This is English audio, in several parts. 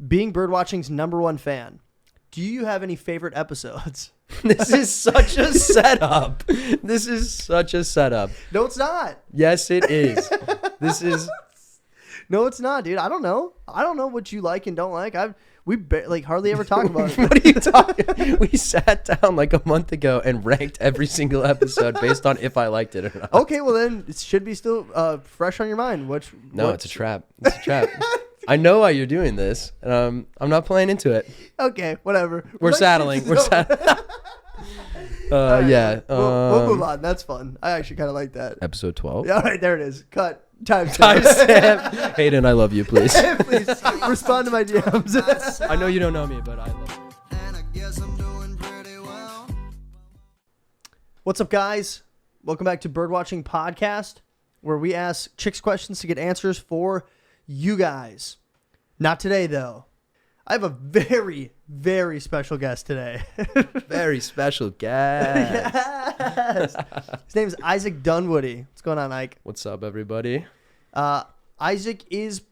being Birdwatching's #1 fan, do you have any favorite episodes? This is such a setup. This is such a setup. No, it's not. Yes, it is. This is. No, it's not, dude. I don't know. I don't know what you like and don't like. We hardly ever talk about it. What are you talking? We sat down like a month ago and ranked every single episode based on if I liked it or not. Okay, well then it should be still fresh on your mind. It's a trap. It's a trap. I know why you're doing this, and I'm not playing into it. Okay, whatever. We're saddling. We're saddling. Right, yeah. We'll move on. That's fun. I actually kind of like that. Episode 12. Yeah, all right, there it is. Cut. Timestamp. Hayden, I love you, please. Please respond to my DMs. I know you don't know me, but I love you. And I guess I'm doing pretty well. What's up, guys? Welcome back to Birdwatching Podcast, where we ask chicks questions to get answers for you guys. Not today, though. I have a very, very special guest today. Very special guest. Yes. His name is Isaac Dunwoody. What's going on, Ike? What's up, everybody? Isaac is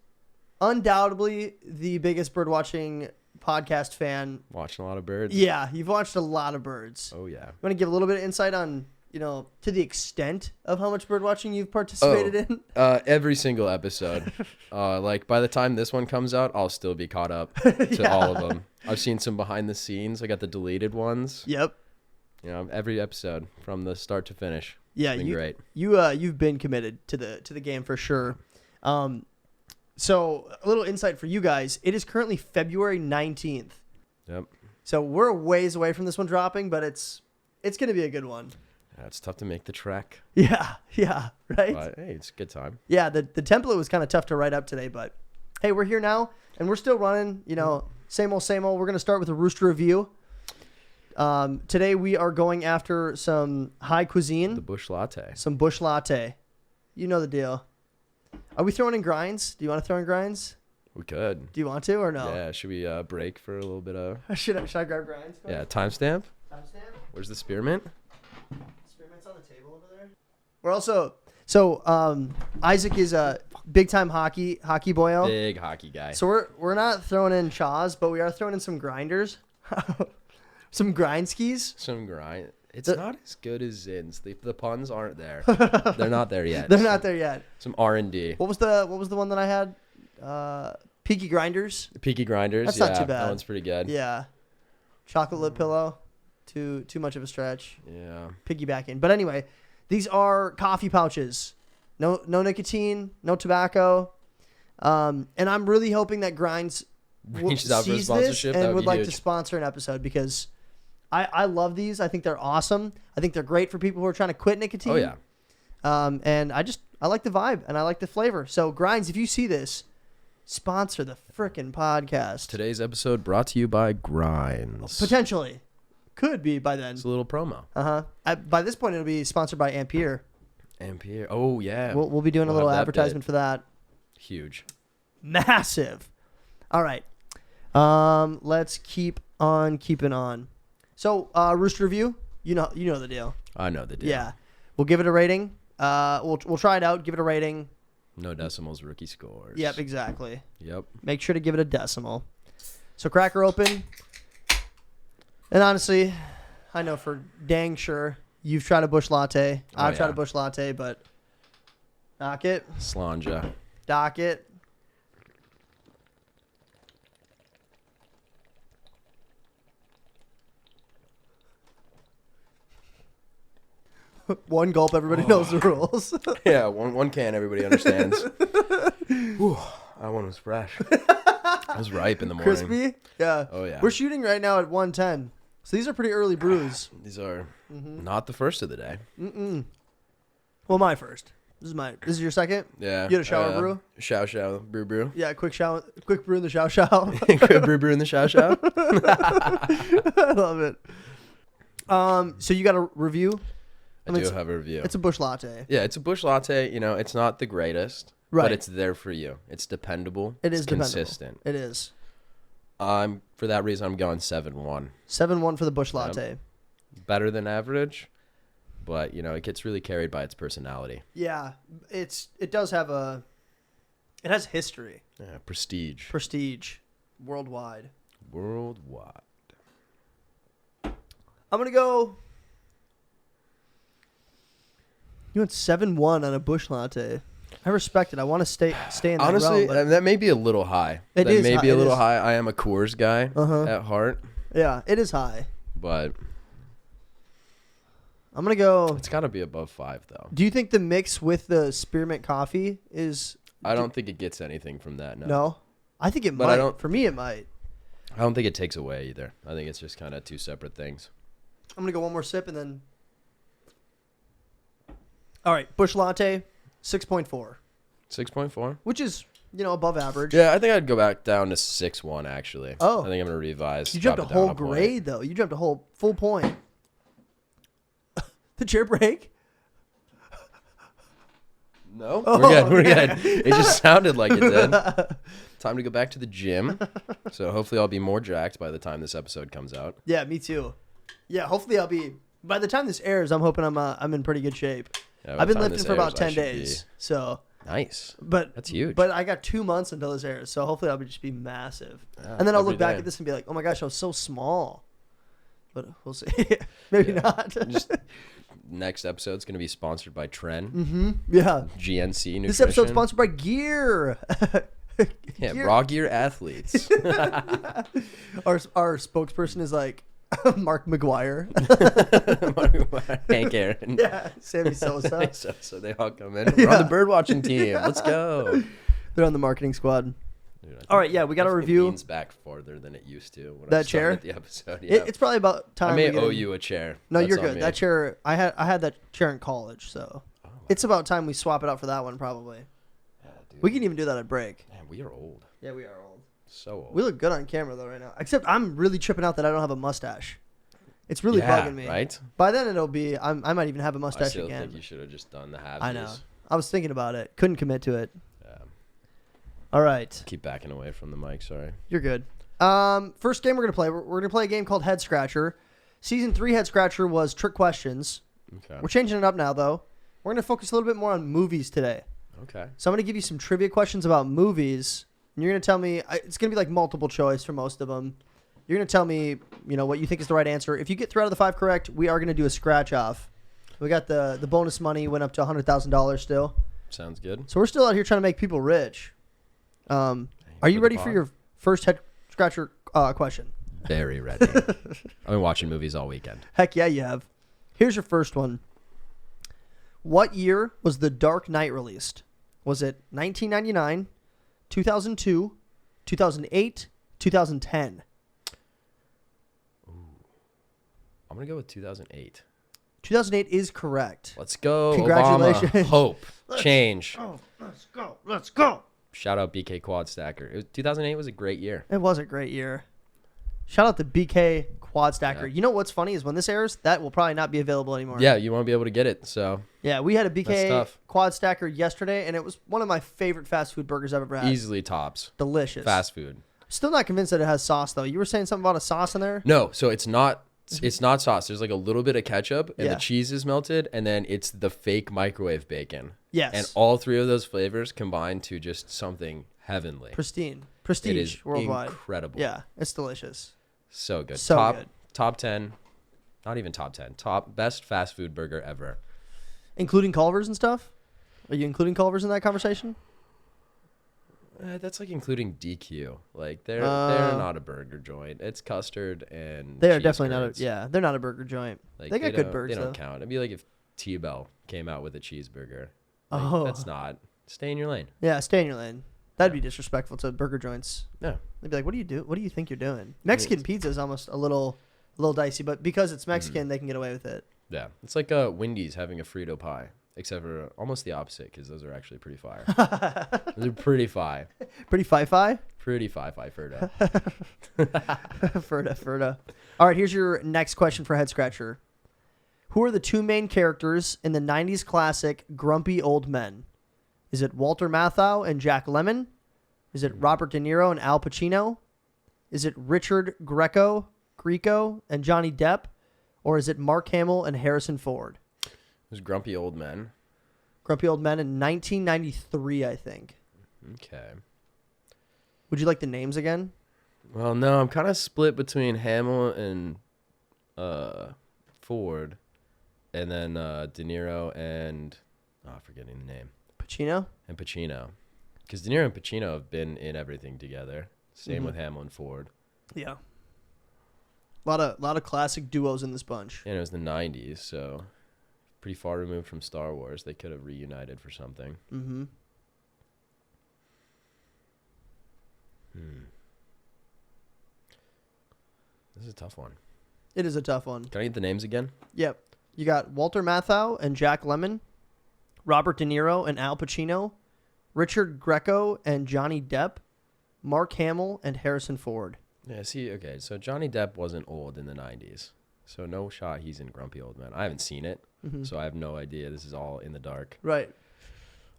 undoubtedly the biggest birdwatching podcast fan. Watching a lot of birds. Yeah, you've watched a lot of birds. Oh, yeah. You want to give a little bit of insight on, to the extent of how much birdwatching you've participated in? Every single episode. By the time this one comes out, I'll still be caught up to all of them. I've seen some behind the scenes. I got the deleted ones. Yep. Every episode from the start to finish. Yeah, great. You've been committed to the game for sure. So a little insight for you guys. It is currently February 19th. Yep. So we're a ways away from this one dropping, but it's going to be a good one. Yeah, it's tough to make the trek. Yeah, right? But hey, it's a good time. Yeah, the template was kind of tough to write up today, but hey, we're here now, and we're still running, same old, same old. We're going to start with a rooster review. Today we are going after some high cuisine. The bush latte. Some bush latte. You know the deal. Are we throwing in grinds? Do you want to throw in grinds? We could. Do you want to or no? Yeah, should we break for a little bit of... Should I grab grinds? Yeah, timestamp. Timestamp? Where's the spearmint? Spearmint's on the table over there. We're also... So, Isaac is a big-time hockey boyo. Big hockey guy. So we're not throwing in chaws, but we are throwing in some grinders. Some grind skis. Some grind. It's not as good as Zins. The puns aren't there. They're not there yet. They're not there yet. Some R&D. What was the one that I had? Peaky Grinders. Peaky Grinders. That's not too bad. That one's pretty good. Yeah. Chocolate lip pillow. Too much of a stretch. Yeah. Piggybacking. But anyway, these are coffee pouches. No nicotine, no tobacco. And I'm really hoping that Grinds Reaches out for a sees sponsorship. this That and would be like huge. to sponsor an episode because I love these. I think they're awesome. I think they're great for people who are trying to quit nicotine. Oh, yeah. And I like the vibe and I like the flavor. So Grinds, if you see this, sponsor the frickin' podcast. Today's episode brought to you by Grinds. Potentially. Could be by then. It's a little promo. Uh-huh. By this point, it'll be sponsored by Ampere. Ampere. Oh, yeah. We'll be doing a little have that advertisement bit. for that. Huge. Massive. All right. Let's keep on keeping on. So, Rooster Review, you know the deal. I know the deal. Yeah. We'll give it a rating. We'll try it out, give it a rating. No decimals, rookie scores. Yep, exactly. Yep. Make sure to give it a decimal. So, crack her open. And honestly, I know for dang sure you've tried a bush latte. I've tried a bush latte, but knock it. Slanja. Dock it. One gulp, everybody knows the rules. Yeah, one can, everybody understands. Whew, that one was fresh. It was ripe in the morning. Crispy? Yeah. Oh, yeah. We're shooting right now at 110. So these are pretty early brews. These are not the first of the day. Well, my first. This is your second? Yeah. You had a shower brew? Show, brew. Yeah, quick brew in the show. Quick brew in the show. I love it. So you got a review? I do have a review. It's a bush latte. Yeah, it's a bush latte. It's not the greatest, Right. but it's there for you. It's dependable. It is it's dependable. consistent. It is. For that reason, I'm going 7-1. 7-1 for the bush latte. Better than average, but it gets really carried by its personality. Yeah, it has history. Yeah, prestige. Prestige. Worldwide. Worldwide. I'm going to go... You went 7-1 on a bush latte. I respect it. I want to stay in that Honestly, realm, but that may be a little high. It that is may high, be a it little is. high. I am a Coors guy at heart, yeah, it is high. but I'm going to go... it's got to be above 5, though. Do you think the mix with the spearmint coffee is... I don't think it gets anything from that, no. No? I think it But might. I don't- For me, it might. I don't think it takes away either. I think it's just kind of two separate things. I'm going to go one more sip and then... All right, bush latte, 6.4, 6.4? which is, above average. Yeah, I think I'd go back down to 6.1, actually. Oh. I think I'm going to revise. You jumped a drop it down whole point. grade, though. You jumped a whole full point. The chair break? No? Oh, We're good. We're okay. good. It just sounded like it did. Time to go back to the gym. So hopefully I'll be more jacked by the time this episode comes out. Yeah, me too. Yeah, hopefully I'll be... By the time this airs, I'm hoping I'm in pretty good shape. Yeah, by I've the been time lifting this for about airs, I 10 should days. So, be- Nice. but That's huge. But I got 2 months until this airs, so hopefully I'll just be massive. Yeah, And then I'll every look back day. at this and be like, oh my gosh, I was so small. But we'll see. Maybe Yeah. not. Just next episode's going to be sponsored by Tren, Yeah. GNC Nutrition. This episode's sponsored by Gear. Yeah, Gear. Raw Gear Athletes. Our spokesperson is like Mark McGuire. Hank Aaron. Yeah, Sammy Sosa. So they all come in. We're on the birdwatching team. Let's go. They're on the marketing squad. Dude, All right, yeah, we got to I think it review leans back farther than it used to. When that I started chair. The episode. Yeah. It's probably about time. I may we get owe in- you a chair. No, That's you're on good. me. That chair, I had that chair in college, so it's about time we swap it out for that one. Probably. Yeah, dude. We can even do that at break. Man, we are old. Yeah, we are old. So old. We look good on camera though right now. Except I'm really tripping out that I don't have a mustache. It's really bugging me. Right? By then it'll be. I might even have a I mustache still again. think you should have just done the halves. I know. I was thinking about it. Couldn't commit to it. Yeah. All right, Keep backing away from the mic. Sorry. you're good. First game we're gonna play. We're gonna play a game called Head Scratcher. Season 3 Head Scratcher was trick questions. Okay. We're changing it up now though. We're gonna focus a little bit more on movies today. Okay. So I'm going to give you some trivia questions about movies. And you're going to tell me, it's going to be like multiple choice for most of them. You're going to tell me, what you think is the right answer. If you get 3 out of the 5 correct, we are going to do a scratch off. We got the bonus money went up to $100,000 still. Sounds good. So we're still out here trying to make people rich. Are you ready for your first head scratcher question? Very ready. I've been watching movies all weekend. Heck yeah, you have. Here's your first one. What year was The Dark Knight released? Was it 1999, 2002, 2008, 2010? I'm going to go with 2008. 2008 is correct. Let's go. Congratulations. Obama. Hope. Change. Oh, let's go. Let's go. Shout out BK Quad Stacker. 2008 was a great year. It was a great year. Shout out to BK Quad Stacker. Yeah. You know what's funny is when this airs, that will probably not be available anymore. Yeah, you won't be able to get it. So Yeah, we had a That's BK tough. Quad Stacker yesterday, and it was one of my favorite fast food burgers I've ever had. easily tops. Delicious. Fast food. Still not convinced that it has sauce, though. You were saying something about a sauce in there? No, so it's not. It's not sauce. There's like a little bit of ketchup, and Yeah. the cheese is melted, and then it's the fake microwave bacon. Yes. And all 3 of those flavors combine to just something heavenly. Pristine. It Prestige is worldwide. incredible. Yeah, it's delicious. So good. So top, good. Top 10. Not even top 10. Top best fast food burger ever. Including Culver's and stuff? Are you including Culver's in that conversation? That's like including DQ. Like they're not a burger joint. It's custard and They are cheese definitely curds. not they're not a burger joint. Like, they got good don't- burgers, They don't though. count. It'd be like if T-Bell came out with a cheeseburger. Like, Oh. that's not. Stay in your lane. Yeah, stay in your lane. That'd be disrespectful to burger joints. Yeah. They'd be like, "What do you do? What do you think you're doing?" Mexican pizza is almost a little dicey, but because it's Mexican, they can get away with it. Yeah. It's like Wendy's having a Frito pie, except for almost the opposite because those are actually pretty fire. Those are pretty fire. Pretty fi-fi. Pretty fi-fi Ferda. Ferda. All right, here's your next question for Head Scratcher. Who are the 2 main characters in the 90s classic Grumpy Old Men? Is it Walter Matthau and Jack Lemmon? Is it Robert De Niro and Al Pacino? Is it Richard Grieco and Johnny Depp? Or is it Mark Hamill and Harrison Ford? Those grumpy old men. Grumpy Old Men in 1993, I think. Okay. Would you like the names again? Well, no, I'm kind of split between Hamill and Ford, and then De Niro and I'm forgetting the name. Pacino? And Pacino. Because De Niro and Pacino have been in everything together. Same with Hamill and Ford. Yeah. A lot of classic duos in this bunch. And it was the 90s, so pretty far removed from Star Wars. They could have reunited for something. Mm-hmm. This is a tough one. It is a tough one. Can I get the names again? Yep. You got Walter Matthau and Jack Lemmon, Robert De Niro and Al Pacino, Richard Greco and Johnny Depp, Mark Hamill and Harrison Ford. Yeah, see, okay, so Johnny Depp wasn't old in the 90s. So no shot he's in Grumpy Old Man. I haven't seen it, so I have no idea. This is all in the dark. Right.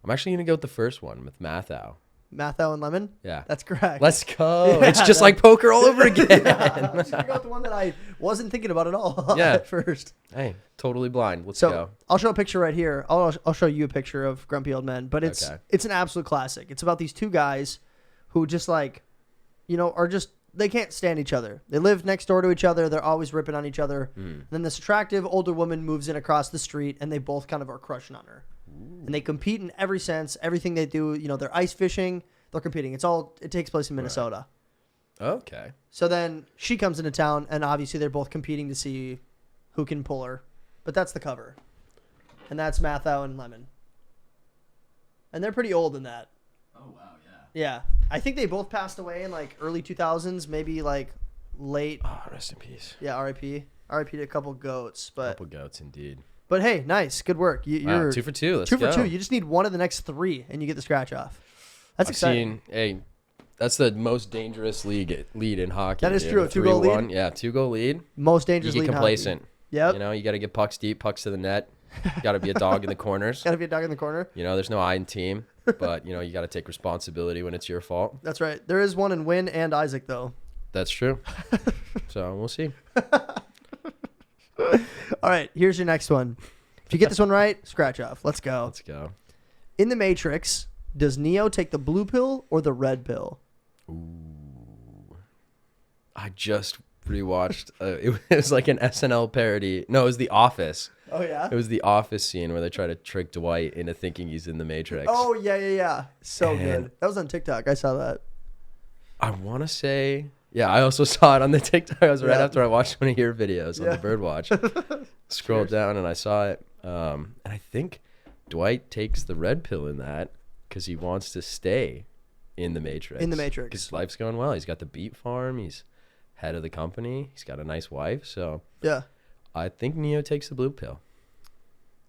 I'm actually going to go with the first one with Matthau. Matthau and Lemon? Yeah. That's correct. Let's go. Yeah, it's just like poker all over again. Yeah, I was going to go with the one that I wasn't thinking about at all at first. Hey, totally blind. Let's go. I'll show a picture right here. I'll show you a picture of Grumpy Old Men, but it's an absolute classic. It's about these two guys who just like, are just, they can't stand each other. They live next door to each other. They're always ripping on each other. And then this attractive older woman moves in across the street and they both kind of are crushing on her. Ooh. And they compete in every sense. Everything they do, they're ice fishing. They're competing. It takes place in Minnesota. Right. Okay. So then she comes into town and obviously they're both competing to see who can pull her. But that's the cover. And that's Matthau and Lemon. And they're pretty old in that. Oh, wow, yeah. Yeah. I think they both passed away in like early 2000s, maybe like late. Oh, rest in peace. Yeah, R.I.P. R.I.P. to a couple goats. Couple goats, indeed. But hey, nice. Good work. You're 2 for 2. Let's go. 2 for 2. You just need one of the next 3 and you get the scratch off. That's exciting. That's the most dangerous lead in hockey. That is true. A 2-goal lead? Yeah, 2-goal lead. Most dangerous lead lead in hockey. You get complacent. Yep. You got to get pucks deep, pucks to the net. Got to be a dog in the corners. Got to be a dog in the corner. There's no I in team, but, you got to take responsibility when it's your fault. That's right. There is one in Wynn and Isaac, though. That's true. So we'll see. All right, here's your next one. If you get this one right, scratch off. Let's go. Let's go. In The Matrix, does Neo take the blue pill or the red pill? Ooh. I just rewatched. It was like an SNL parody. No, it was The Office. Oh, yeah? It was The Office scene where they try to trick Dwight into thinking he's in the Matrix. Oh, yeah. So good. That was on TikTok. I saw that. I want to say... Yeah, I also saw it on the TikTok. It was right after I watched one of your videos on the Birdwatch. Scrolled down and I saw it. And I think Dwight takes the red pill in that because he wants to stay in the Matrix. In the Matrix. Because life's going well. He's got the beet farm. He's head of the company. He's got a nice wife. So yeah, I think Neo takes the blue pill.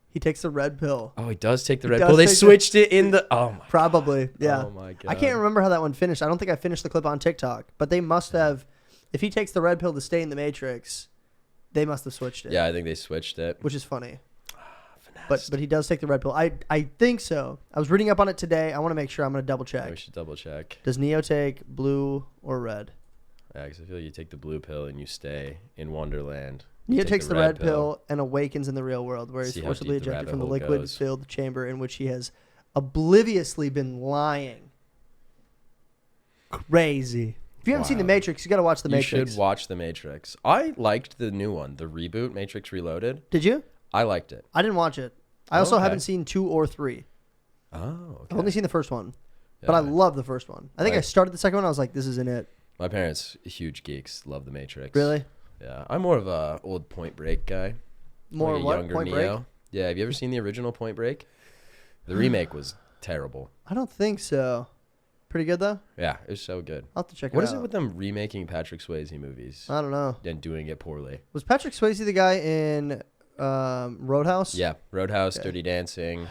He takes the red pill. Oh, he does take the red pill. They switched it in the... Oh, my Probably, God. yeah. Oh, my God. I can't remember how that one finished. I don't think I finished the clip on TikTok. But they must have... If he takes the red pill to stay in the Matrix, they must have switched it. Yeah, I think they switched it. Which is funny. But he does take the red pill. I think so. I was reading up on it today. I want to make sure. I'm going to double check. Yeah, we should double check. Does Neo take blue or red? Yeah, because I feel like you take the blue pill and you stay in Wonderland. Neo takes the red pill and awakens in the real world, where he's forcibly ejected from the liquid-filled chamber in which he has obliviously been lying. Crazy. If you haven't seen The Matrix, you got to watch The Matrix. You should watch The Matrix. I liked the new one, the reboot, Matrix Reloaded. Did you? I liked it. I didn't watch it. I also haven't seen 2 or 3. Oh, okay. I've only seen the first one, but I love the first one. I think I started the second one. I was like, this isn't it. My parents, huge geeks, love The Matrix. Really? Yeah, I'm more of a old Point Break guy. More like what? Younger Point Neo. Break? Yeah, have you ever seen the original Point Break? The remake was terrible. I don't think so. Pretty good though? Yeah, it was so good. I'll have to check it out. What is it with them remaking Patrick Swayze movies? I don't know. And doing it poorly. Was Patrick Swayze the guy in Roadhouse? Yeah, Roadhouse, Dirty Dancing,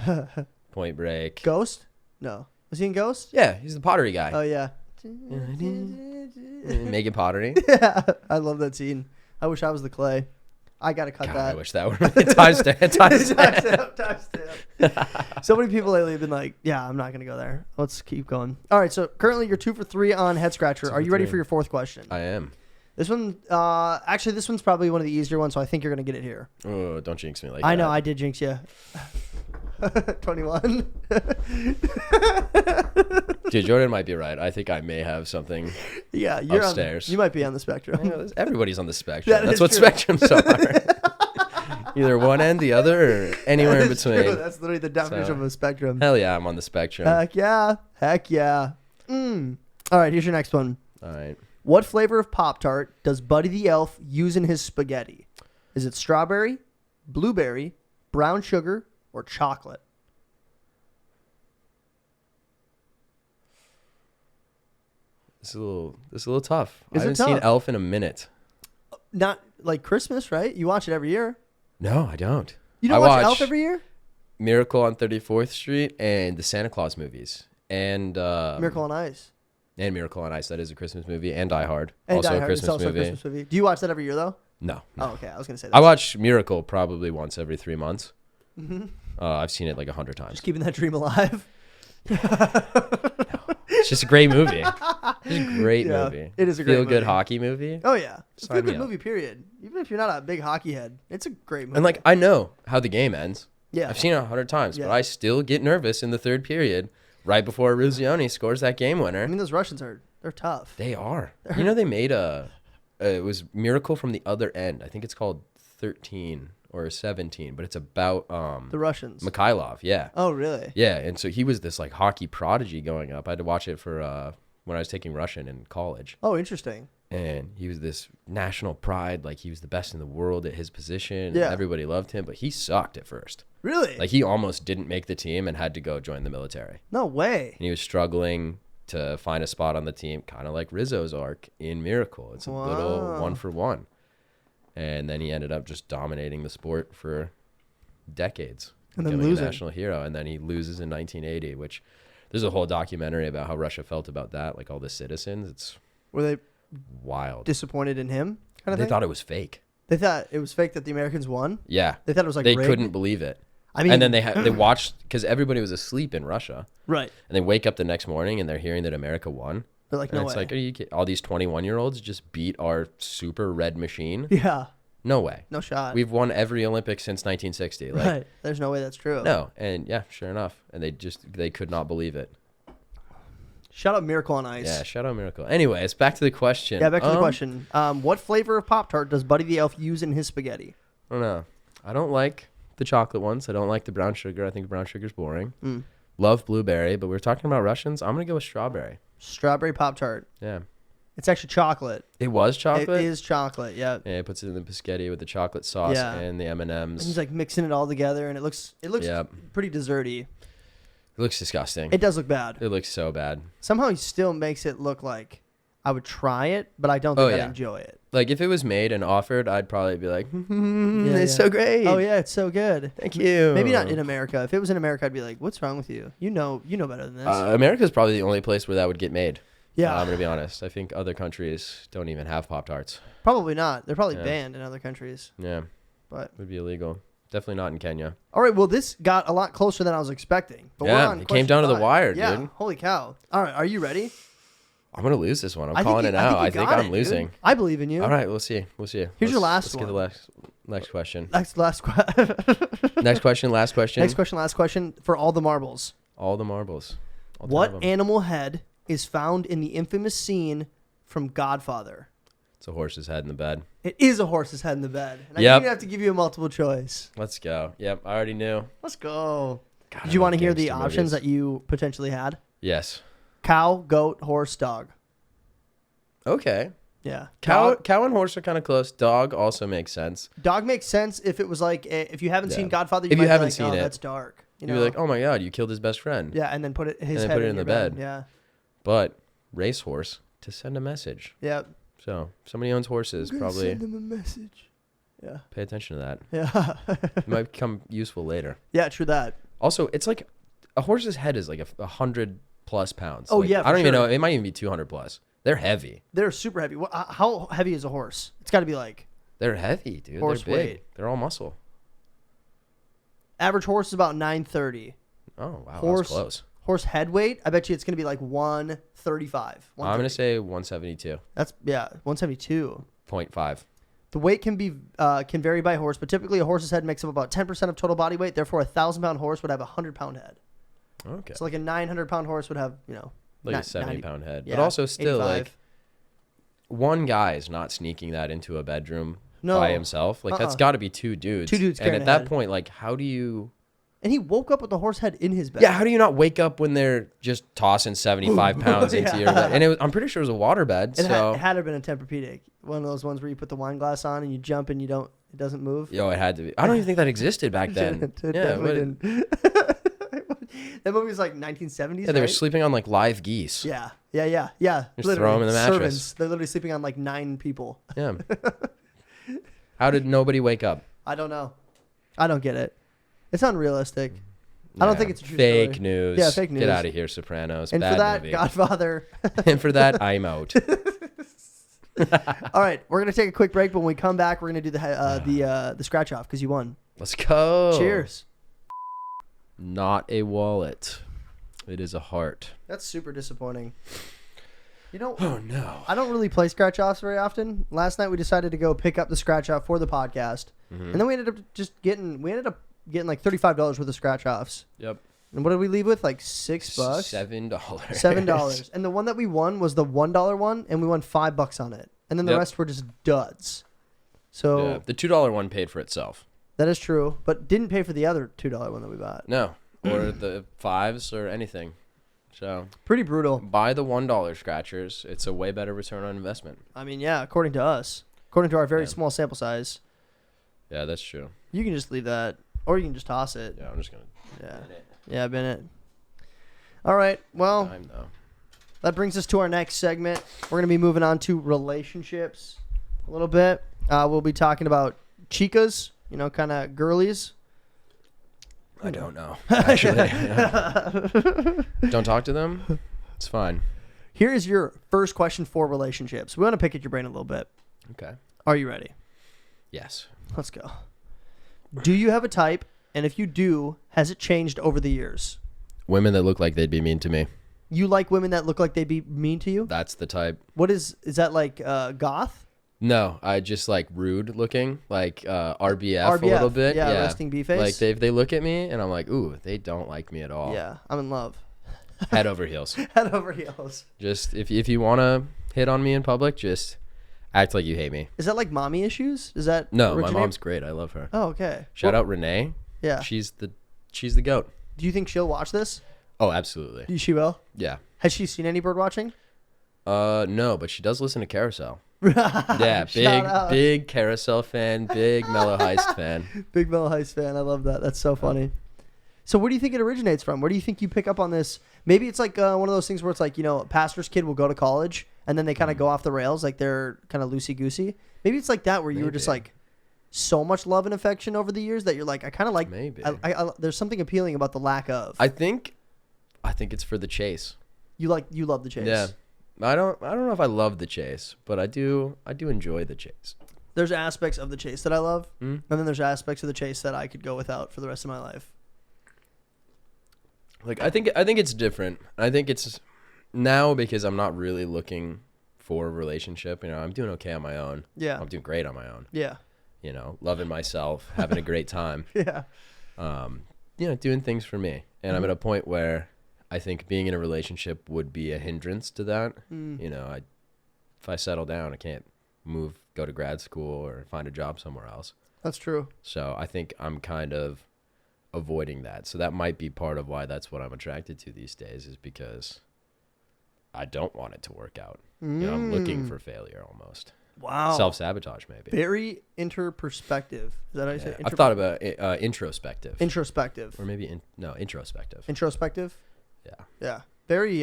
Point Break. Ghost? No. Was he in Ghost? Yeah, he's the pottery guy. Oh, yeah. Making pottery. Yeah, I love that scene. I wish I was the clay. I got to cut that. I wish that were timestamp. Timestamp. So many people lately have been like, yeah, I'm not going to go there. Let's keep going. All right, so currently you're 2 for 3 on Head Scratcher. Are you ready for your 4th question? I am. This one, actually, this one's probably one of the easier ones, so I think you're going to get it here. Oh, don't jinx me like that. I know, I did jinx you. 21. Dude, Jordan might be right. I think I may have something. Yeah, you're upstairs. You might be on the spectrum. You know, everybody's on the spectrum. That That's is what true. spectrums are. Either one end, the other, or anywhere in That is between. true. That's literally the definition of a spectrum. Hell yeah, I'm on the spectrum. Heck yeah. Heck yeah. All right, here's your next one. All right. What flavor of Pop-Tart does Buddy the Elf use in his spaghetti? Is it strawberry, blueberry, brown sugar, or chocolate? This is a little tough. Is I it haven't seen tough? Elf in a minute. Not like Christmas, right? You watch it every year. No, I don't. You don't I watch watch Elf every year? Miracle on 34th Street and the Santa Claus movies. And Miracle on Ice. And Miracle on Ice. That is a Christmas movie. And Die Hard. And Also Die a Hard. Christmas It's also movie. a Christmas movie. Do you watch that every year, though? No. Oh, okay. I was going to say that. I watch Miracle probably once every 3 months. Mhm. I've seen it like 100 times. Just keeping that dream alive. It's just a great movie. It's a great Yeah, movie. it is a great Feel good movie. hockey movie. Oh, yeah. It's a Sign me good up. movie, period. Even if you're not a big hockey head, it's a great movie. And like I know how the game ends. yeah. I've seen it 100 times, Yeah. but I still get nervous in the third period, right before Ruzioni scores that game winner. I mean, those Russians they're tough. They are. You know, they made it was Miracle from the Other End. I think it's called 13 or 17, but it's about The Russians. Mikhailov. Yeah. Oh, really? Yeah, and so he was this like hockey prodigy going up. I had to watch it for when I was taking Russian in college. Oh, interesting. And he was this national pride, like he was the best in the world at his position. And Yeah. everybody loved him, but he sucked at first. Really? Like he almost didn't make the team and had to go join the military. No way. And he was struggling to find a spot on the team, kind of like Rizzo's arc in Miracle. It's a little Wow. 1-for-1. And then he ended up just dominating the sport for decades, And then becoming losing. a national hero. And then he loses in 1980, which there's a whole documentary about how Russia felt about that, like all the citizens. It's Were they wild. disappointed in him? Kind of They thing? thought it was fake. They thought it was fake that the Americans won? Yeah. They thought it was like They rigged? couldn't believe it. I mean, And then they watched, because everybody was asleep in Russia. right. And they wake up the next morning and they're hearing that America won. They're like, And no it's way. like, are you all these 21-year-olds just beat our super red machine? yeah. No way. No shot. We've won every Olympic since 1960. Like, right. There's no way that's true. no. And yeah, sure enough. And they could not believe it. Shout out Miracle on Ice. Yeah, shout out Miracle. Anyways, back to the question. Yeah, back to the question. What flavor of Pop-Tart does Buddy the Elf use in his spaghetti? I don't know. I don't like the chocolate ones. I don't like the brown sugar. I think brown sugar's boring. Love blueberry, but we're talking about Russians. I'm going to go with strawberry. Strawberry Pop-Tart. Yeah. It's actually chocolate. It was chocolate? It is chocolate, yeah. Yeah, it puts it in the biscotti with the chocolate sauce Yeah. and the And M&Ms. he's like mixing it all together, and it looks Yep. pretty desserty. It looks disgusting. It does look bad. It looks so bad. Somehow he still makes it look like I would try it, but I don't think I'd yeah. enjoy it. Like, if it was made and offered, I'd probably be like, Yeah, it's yeah. so great. Oh yeah, it's so good. Thank you. Maybe not in America. If it was in America, I'd be like, "What's wrong with you? You know better than this." America's probably the only place where that would get made. yeah, I'm going to be honest. I think other countries don't even have Pop-Tarts. probably not. They're probably Yeah. banned in other countries. Yeah, But would be illegal. Definitely not in Kenya. all right, well, this got a lot closer than I was expecting. But Yeah, we're on it came question down to the 5. wire, yeah, dude. holy cow! All right, are you ready? I'm going to lose this one. I'm I think calling you- it now. I you think got I'm it, losing. dude. I believe in you. All right, we'll see. Here's your Let's last get the one. next question. Last question. Next question, last question. Next question. Last question for all the marbles. All the marbles. All 10 of What 'em. animal head is found in the infamous scene from Godfather? It's a horse's head in the bed. It is a horse's head in the bed. And I Yep. didn't have to give you a multiple choice. Let's go. Yep, I already knew. Let's go. God, Did I you love want to hear the gangster options movies. that you potentially had? Yes. Cow, goat, horse, dog. Okay. Yeah. Cow and horse are kind of close. Dog also makes sense. Dog makes sense if it was like, if you haven't seen Yeah. Godfather, If you might be haven't like, seen oh, it, that's dark. You You'd know? be like, oh my God, you killed his best friend. Yeah, and then put it his then head put it in in your the bed. Yeah. But racehorse to send a message. Yeah. So if somebody owns horses, I'm gonna probably send him a message. Yeah. pay attention to that. Yeah. It might become useful later. Yeah, true that. Also, it's like a horse's head is like 100+ pounds. Oh, Like, yeah, I for don't even sure. know. It might even be 200+. They're heavy. They're super heavy. How heavy is a horse? It's got to be like They're heavy, dude. Horse They're big. weight. They're all muscle. average horse is about 930. Oh wow, Horse- that's close. Horse head weight, I bet you it's going to be like 135. I'm gonna say 172.5. That's 172. The weight can vary by horse, but typically a horse's head makes up about 10% of total body weight. Therefore, a 1,000-pound horse would have a 100-pound head. Okay. So like a 900-pound horse would have, like a 70-pound head. Yeah, but also still 85. like one guy is not sneaking that into a bedroom No. by himself. Like that's got to be two dudes. Two dudes And carrying at a that head. point, like how do you... And he woke up with the horse head in his bed. Yeah, how do you not wake up when they're just tossing 75 pounds into your bed? And I'm pretty sure it was a water bed. It So had to have been a Tempur-Pedic. One of those ones where you put the wine glass on and you jump and it doesn't move. Yo, it had to be. I don't even think that existed back then. It Yeah, definitely didn't. That movie was like 1970s, yeah, they were right? sleeping on like live geese. Yeah. Just Literally, throw 'em in the mattress. Servants. They're literally sleeping on like 9 people. Yeah. How did nobody wake up? I don't know. I don't get it. It's unrealistic. I don't think it's a true fake story. news. Yeah, fake news. Get out of here, Sopranos. And Bad for that, movie. Godfather. And for that, I'm out. All right, we're gonna take a quick break, but when we come back, we're gonna do the scratch off because you won. Let's go. Cheers. Not a wallet. It is a heart. That's super disappointing. Oh no. I don't really play scratch offs very often. Last night we decided to go pick up the scratch off for the podcast, and then we ended up getting like $35 worth of scratch offs. Yep. And what did we leave with? Like $6. $7. $7. And the one that we won was the $1 one, and we won $5 on it. And then the Yep. rest were just duds. So Yeah, the $2 one paid for itself. that is true, but didn't pay for the other $2 one that we bought. No. Or the fives or anything. So Pretty brutal. buy the $1 scratchers. It's a way better return on investment. I mean, yeah, according to us. According to our very Yeah. small sample size. Yeah, that's true. You can just leave that, or you can just toss it. Yeah, I'm just gonna. Yeah. bin it. Yeah, Bennett. All right. Well, Time though. that brings us to our next segment. We're going to be moving on to relationships a little bit. We'll be talking about chicas, kind of girlies. I don't know. Actually, don't talk to them. It's fine. Here is your first question for relationships. We want to pick at your brain a little bit. Okay. Are you ready? Yes. Let's go. Do you have a type? And if you do, has it changed over the years? Women that look like they'd be mean to me. You like women that look like they'd be mean to you? That's the type. What is that like goth? No, I just like rude looking, like RBF a little bit. Yeah, resting bee face. Like they look at me and I'm like, ooh, they don't like me at all. Yeah, I'm in love. Head over heels. Head over heels. Just if you want to hit on me in public, just act like you hate me. Is that like mommy issues? Is that No, originate? my mom's great. I love her. Oh, okay. Shout out Renee. Yeah. She's the goat. Do you think she'll watch this? Oh, absolutely. She will. Yeah. Has she seen any bird watching? No, but she does listen to Carousel. Yeah, Shout out. big Carousel fan, big Mellow Heist fan. Big Mellow Heist fan. I love that. That's so funny. So where do you think it originates from? Where do you think you pick up on this? Maybe it's like one of those things where it's like, a pastor's kid will go to college and then they kind of go off the rails, like they're kind of loosey-goosey. Maybe it's like that where you were just Maybe. like so much love and affection over the years that you're like, I kind of like, Maybe. there's something appealing about the lack of. I think it's for the chase. You love the chase. Yeah. I don't know if I love the chase, but I do enjoy the chase. There's aspects of the chase that I love, Mm. and then there's aspects of the chase that I could go without for the rest of my life. Like I think it's different. I think it's now because I'm not really looking for a relationship. I'm doing okay on my own. Yeah. I'm doing great on my own. Yeah. Loving myself, having a great time. Yeah. Doing things for me. And I'm at a point where I think being in a relationship would be a hindrance to that. If I settle down, I can't go to grad school or find a job somewhere else. That's true. So I think I'm kind of avoiding that. So that might be part of why that's what I'm attracted to these days, is because I don't want it to work out. I'm looking for failure almost. Wow. Self-sabotage maybe. Very interperspective. Is that how you say it? I've thought about introspective. Introspective. Or maybe introspective. Introspective? Yeah. Yeah. Very,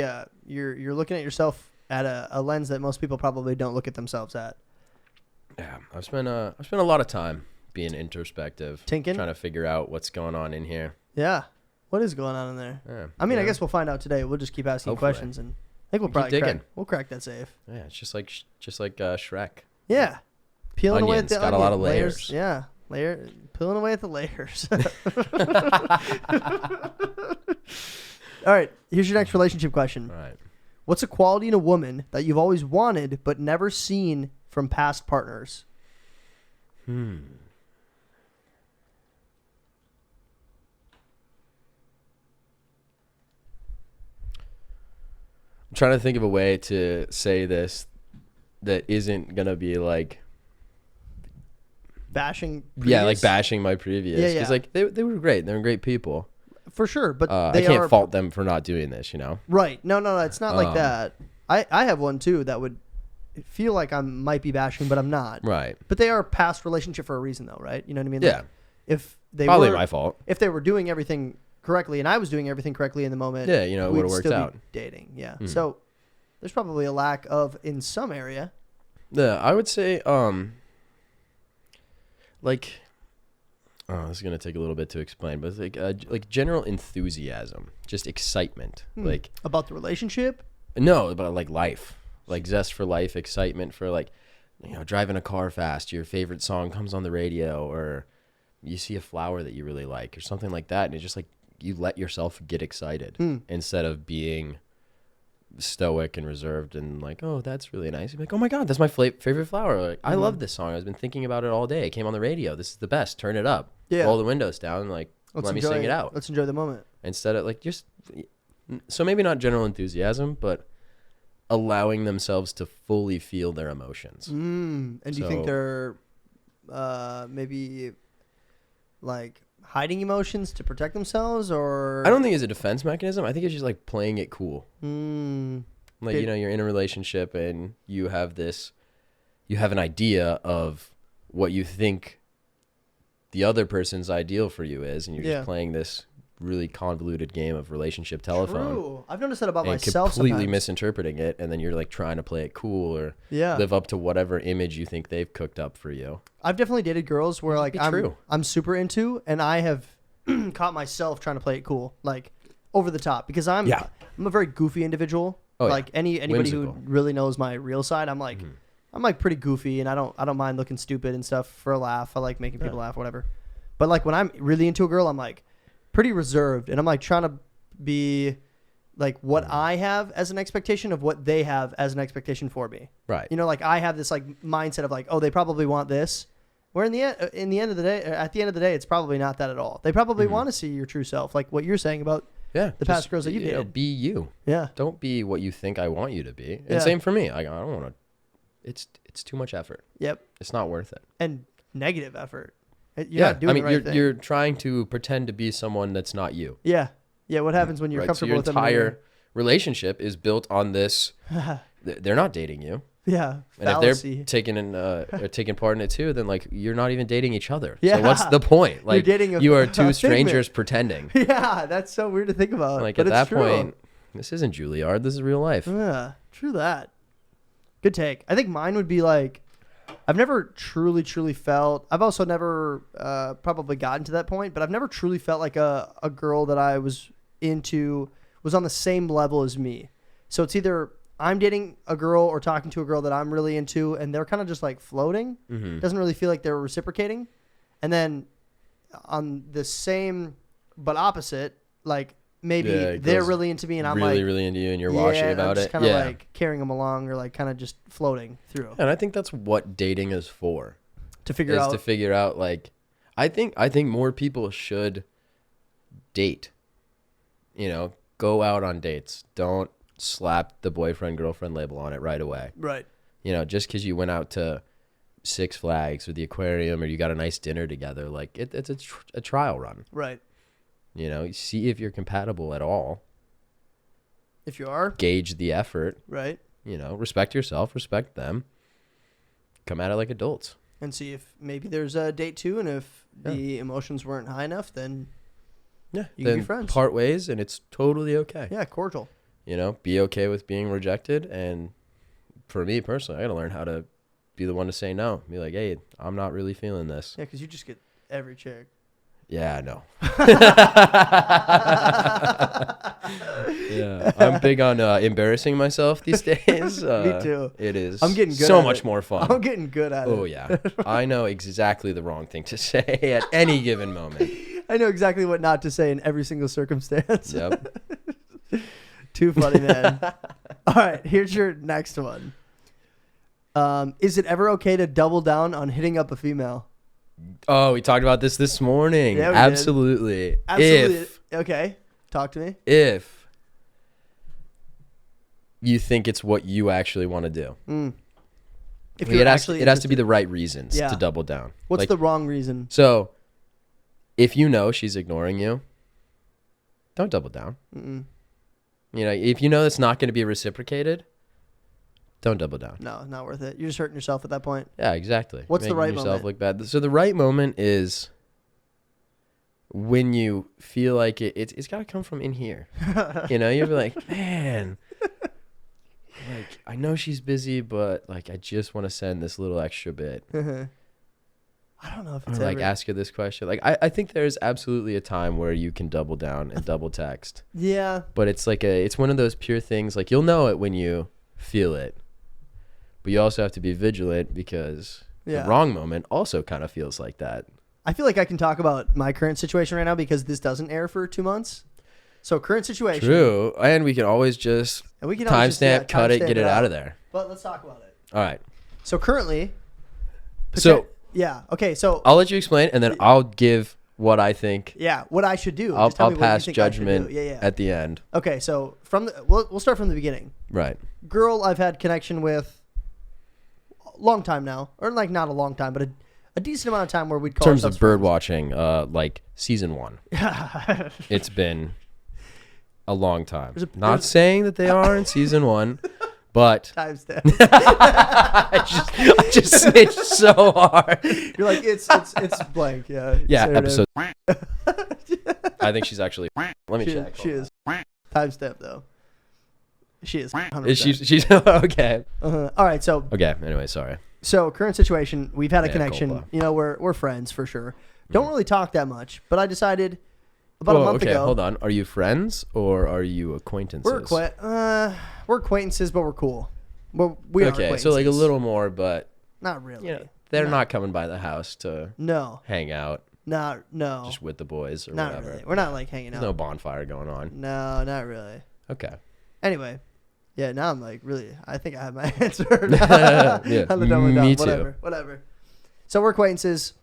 you're looking at yourself at a lens that most people probably don't look at themselves at. Yeah. I've spent a lot of time being introspective. Tinkin'? Trying to figure out what's going on in here. Yeah. What is going on in there? Yeah, I mean, I guess we'll find out today. We'll just keep asking Hopefully. questions, and I think we'll Keep probably digging. we'll crack that safe. Yeah, it's just like Shrek. Yeah. Peeling away at Onions, the got a lot of layers. Yeah. Peeling away at the layers. All right. Here's your next relationship question. All right. What's a quality in a woman that you've always wanted but never seen from past partners? I'm trying to think of a way to say this that isn't gonna be like Bashing. yeah, like previous? bashing my previous. Yeah, Because yeah. like they were great. They were great people. For sure, but I they can't are fault them for not doing this. You know. right. No, it's not like that. I have one too that would feel like I might be bashing, but I'm not. Right. But they are past relationship for a reason, though, right? You know what I mean? Yeah. Like, if they Probably were, my fault. if they were doing everything correctly and I was doing everything correctly in the moment, Yeah, you know, it we'd would've worked still out. be dating. Yeah. Hmm. So there's probably a lack of in some area. Yeah, I would say like this is gonna take a little bit to explain, but it's like general enthusiasm, just excitement, like About the relationship. no, about like life, like zest for life, excitement for like, you know, driving a car fast, your favorite song comes on the radio, or you see a flower that you really like, or something like that, and it's just like you let yourself get excited instead of being stoic and reserved and like, oh, that's really nice. You're like, oh my god, that's my favorite flower. Like, I love this song. I've been thinking about it all day. It came on the radio. This is the best. Turn it up. Yeah. Roll the windows down. Like, let me sing it out. Let's enjoy the moment. Instead of like just so maybe not general enthusiasm, but allowing themselves to fully feel their emotions. And do you think So- they're maybe like hiding emotions to protect themselves, or I don't think it's a defense mechanism. I think it's just like playing it cool. Like, Did- you know, you're in a relationship and you have an idea of what you think the other person's ideal for you is, and you're Yeah. just playing this really convoluted game of relationship telephone. True. I've noticed that about And myself completely sometimes. misinterpreting it, and then you're like trying to play it cool or Yeah. live up to whatever image you think they've cooked up for you. I've definitely dated girls where like be I'm true. super into, and I have caught myself trying to play it cool, like over the top, because I'm a very goofy individual. Oh, yeah. Like anybody who Whimsical. really knows my real side, I'm like pretty goofy, and I don't mind looking stupid and stuff for a laugh. I like making people laugh, whatever. But like when I'm really into a girl, I'm like pretty reserved, and I'm like trying to be like what I have as an expectation of what they have as an expectation for me. Right. You know, like I have this like mindset of like, oh, they probably want this. Where at the end of the day, it's probably not that at all. They probably want to see your true self, like what you're saying about Yeah. the past just, girls that you've you know, dated. be you. Yeah. Don't be what you think I want you to be. And Yeah. same for me. I don't want to. It's too much effort. Yep. It's not worth it. And negative effort. You're not doing the right thing. you're trying to pretend to be someone that's not you. Yeah. Yeah. What happens when you're Right? So comfortable your with them? entire relationship is built on this. They're not dating you, Yeah. and Fallacy. if they're taking part in it too, then like you're not even dating each other. Yeah. So what's the point? Like dating a- you are a two figment. strangers pretending. Yeah. That's so weird to think about. Like but at it's that true. point, this isn't Juilliard. This is real life. Yeah. True that. Good take. I think mine would be like, I've never truly felt, I've also never probably gotten to that point, but I've never truly felt like a girl that I was into was on the same level as me. So it's either I'm dating a girl or talking to a girl that I'm really into, and they're kind of just like floating. Doesn't really feel like they're reciprocating. And then on the same but opposite, like maybe Yeah, it they're goes really into me and I'm really, like, really into you, and you're washy I'm about just it. kind of Yeah. like carrying them along or like kind of just floating through And I think that's what dating is for. to figure Is out. to figure out like, I think more people should date. You know, go out on dates. Don't slap the boyfriend girlfriend label on it right away. Right. You know, just because you went out to Six Flags or the aquarium or you got a nice dinner together, like it's a trial run. Right. You know, you see if you're compatible at all. If you are. Gauge the effort. Right. You know, respect yourself, respect them. Come at it like adults. And see if maybe there's a date two, and if the emotions weren't high enough, then Yeah, you then can be friends. part ways, and it's totally okay. Yeah, cordial. You know, be okay with being rejected. And for me personally, I got to learn how to be the one to say no. Be like, hey, I'm not really feeling this. Yeah, because you just get every chick. Yeah, I know. Yeah, I'm big on embarrassing myself these days. Me too. It is. I'm getting good so at much it. more fun. I'm getting good at it. Oh yeah, I know exactly the wrong thing to say at any given moment. I know exactly what not to say in every single circumstance. Yep. Too funny, man. All right, here's your next one. Is it ever okay to double down on hitting up a female? Oh, we talked about this morning. Yeah, we Absolutely. Absolutely. Okay. Talk to me. If you think it's what you actually want to do. If Like, you're it actually has to be interested. the right reasons Yeah. to double down. What's Like, the wrong reason? So, if you know she's ignoring you, don't double down. Mm-mm. You know, if you know it's not going to be reciprocated, don't double down. No, not worth it. You're just hurting yourself at that point. Yeah, exactly. What's the Making right yourself moment? look bad. So the right moment is when you feel like it's got to come from in here. You know, you'll be like, man, like I know she's busy, but like I just want to send this little extra bit. I don't know if Or it's like ever. ask her this question. Like I think there's absolutely a time where you can double down and double text. Yeah. But it's like it's one of those pure things. Like you'll know it when you feel it. But you also have to be vigilant because Yeah. the wrong moment also kind of feels like that. I feel like I can talk about my current situation right now because this doesn't air for 2 months. So current situation. True. And we can always just And we can always just, timestamp, cut it, timestamp get it out of there. But let's talk about it. All right. So currently. So yeah. Okay. So I'll let you explain and then I'll give what I think. yeah, what I should do. I'll Just tell me what you pass think I should judgment do. Yeah. at the end. Okay. So from the we'll start from the beginning. Right. Girl, I've had connection with a long time now, or like not a long time, but a decent amount of time where we'd In call terms of ourselves bird watching, like season 1. friends. It's been a long time. There's a- Not there's- saying that they are in season 1, but Timestamp. I just snitched so hard. You're like it's blank. Yeah. Yeah, Say her name. episode. I think she's actually. Let me She, check. she is. Timestamp though. She is. 100%. Is she's okay? All right. So Okay. Anyway, sorry. current situation. We've had a Mea connection. culpa. You know, we're friends for sure. Don't really talk that much, but I decided about a Whoa, month okay, ago. hold on. Are you friends or are you acquaintances? We're acquaintances, but we're cool. We are Okay, so like a acquaintances. little more, but Not really. you know, they're No. not coming by the house to No. hang out No. just with the boys or Not whatever. really. We're not like hanging There's out. no bonfire going on. No, not really. Okay. Anyway, yeah. Now I'm like really. I think I have my answer. Yeah, On the dumb and dumb. me too. Whatever. So we're acquaintances.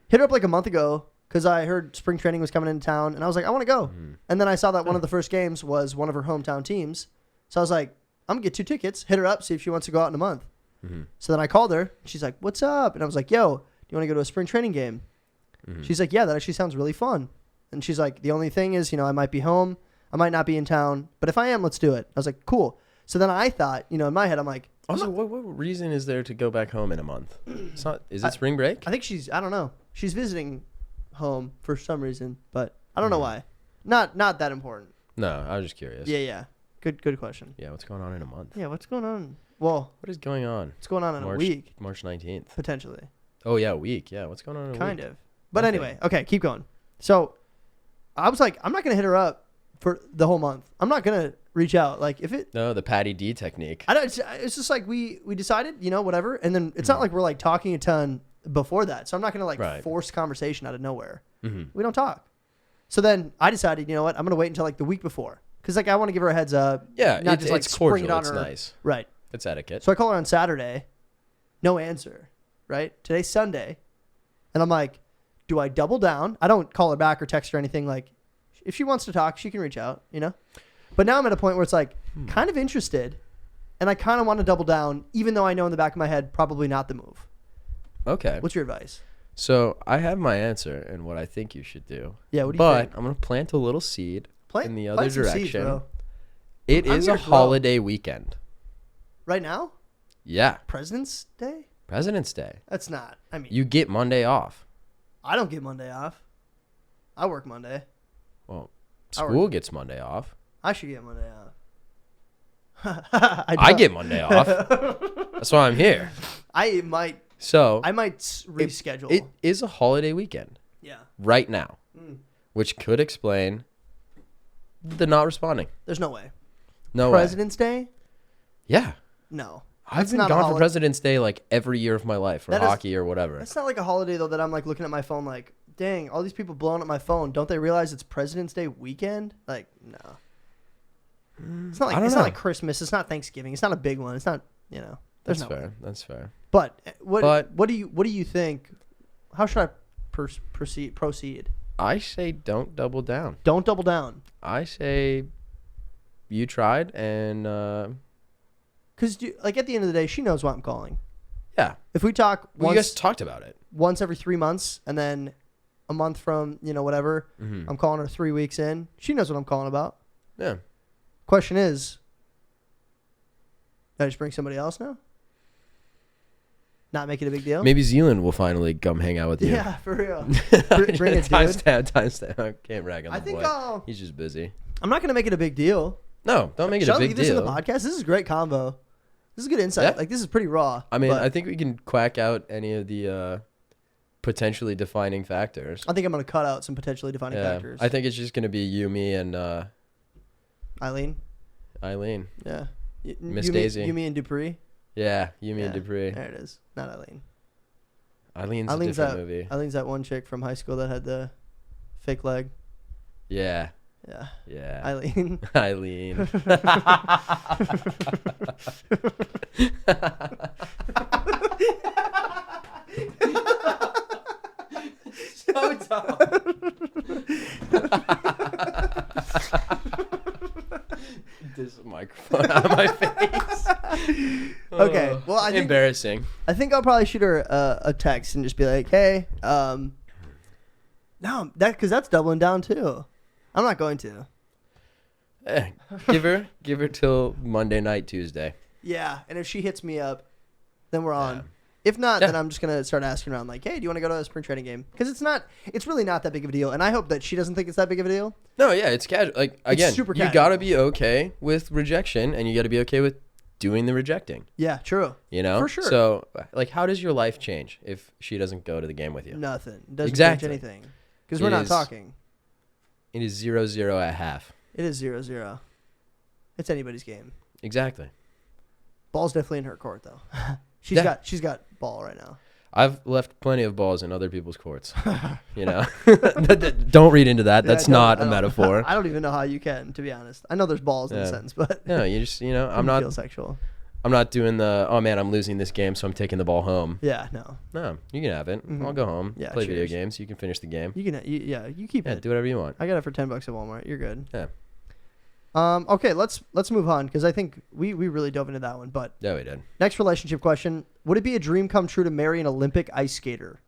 Hit her up like a month ago because I heard spring training was coming into town, and I was like, I want to go. Mm-hmm. And then I saw that one of the first games was one of her hometown teams, so I was like, I'm gonna get 2 tickets. Hit her up, see if she wants to go out in a month. Mm-hmm. So then I called her. She's like, "What's up?" And I was like, "Yo, do you want to go to a spring training game?" Mm-hmm. She's like, "Yeah, that actually sounds really fun." And she's like, "The only thing is, I might be home. I might not be in town, but if I am, let's do it." I was like, "Cool." So then I thought, in my head, I'm like, Also, what reason is there to go back home in a month? It's not. Is it spring break? I think I don't know. She's visiting home for some reason, but I don't know why. Not that important. No, I was just curious. Yeah. Good question. Yeah, what's going on in a month? Yeah, what's going on? Well, What is going on? what's going on in a week, March 19th. potentially. Oh yeah, a week. Yeah, what's going on in a week? Kind of. But Nothing. anyway, okay, keep going. So I was like, I'm not going to hit her up for the whole month. I'm not going to reach out. Like, if it, No, the Patty D technique. I don't, it's just like we decided, whatever. And then it's not like we're like talking a ton before that. So I'm not going to like Right. force conversation out of nowhere. Mm-hmm. We don't talk. So then I decided, you know what? I'm going to wait until like the week before. Because like I want to give her a heads up. Yeah, not it's, just like it's spring cordial. it on It's her. nice. Right. It's etiquette. So I call her on Saturday. No answer. Right? Today's Sunday. And I'm like, do I double down? I don't call her back or text her anything. Like, if she wants to talk, she can reach out, But now I'm at a point where it's like, kind of interested. And I kind of want to double down, even though I know in the back of my head, probably not the move. Okay. What's your advice? So I have my answer and what I think you should do. Yeah, what do you But think? I'm gonna plant a little seed in the other Plant some direction. seeds, bro. It I'm is here a to grow. holiday weekend. Right now? Yeah, President's Day? President's Day. That's not. I mean, You get Monday off. I don't get Monday off. I work Monday. Well, I work. school gets Monday off. I should get Monday off. I don't. get Monday off. That's why I'm here. I might So reschedule. it is a holiday weekend Yeah. right now, which could explain the not responding. There's no way. No President's Day? way. Yeah. No. I've That's been not a gone for holiday. President's Day like every year of my life for That is- hockey or whatever. That's not like a holiday though that I'm like looking at my phone like, dang, all these people blowing up my phone. Don't they realize it's President's Day weekend? Like, no. It's not like I don't it's know. not like Christmas. It's not Thanksgiving. It's not a big one. It's not, there's That's no fair. way. That's fair. But what But- what do you think How should I proceed? I say don't double down. Don't double down. I say you tried and Because like at the end of the day, she knows why I'm calling. yeah. If we talk You guys talked about it. once every 3 months, and then a month from whatever, I'm calling her 3 weeks in. She knows what I'm calling about. Yeah. Question is, did I just bring somebody else now? Not make it a big deal. Maybe Zealand will finally come hang out with you. Yeah, for real. Bring it, dude. Timestamp. I can't rag on the I think boy. He's just busy. I'm not gonna make it a big deal. No, don't make it Should a I big leave this in the deal. podcast? This is a great combo. This is good insight. Yeah. Like this is pretty raw. I mean, but I think we can quack out any of the potentially defining factors. I think I'm gonna cut out some potentially defining Yeah, factors. I think it's just gonna be you, me, and Eileen. Yeah. Miss Daisy. You, me, and Dupree. Yeah, you, me, and Dupree. There it is. Not Eileen. Eileen's a different movie. Eileen's that one chick from high school that had the fake leg. Yeah. Yeah. Yeah. Eileen. Eileen. So dumb. This microphone out of my face. Okay. Well, I think embarrassing. I think I'll probably shoot her a text and just be like, "Hey, no, because that's doubling down too. I'm not going to. Give her till Monday night, Tuesday. Yeah, and if she hits me up, then we're on. Yeah. If not, then I'm just gonna start asking around, like, "Hey, do you want to go to a spring training game?" Because it's really not that big of a deal, and I hope that she doesn't think it's that big of a deal. No, yeah, it's casual. Like again, super you casual. gotta be okay with rejection, and you gotta be okay with doing the rejecting. Yeah, true. You know, For sure. So, like, how does your life change if she doesn't go to the game with you? Nothing. Doesn't Exactly. change anything. Because we're not talking. It is 0-0 at half. It is 0-0. It's anybody's game. Exactly. Ball's definitely in her court though. She's got ball right now. I've left plenty of balls in other people's courts. You know, don't read into that. That's not a metaphor. I don't even know how you can, to be honest. I know there's balls in the sentence, but no, you just I'm feel not sexual. I'm not doing the oh man I'm losing this game so I'm taking the ball home. Yeah, no. No, you can have it. I'll go home. Yeah, play video cheers. games. You can finish the game. You can, you keep Yeah, it. do whatever you want. I got it for $10 at Walmart. You're good. Yeah. Okay, let's move on because I think we really dove into that one. But Yeah, we did. next relationship question: would it be a dream come true to marry an Olympic ice skater?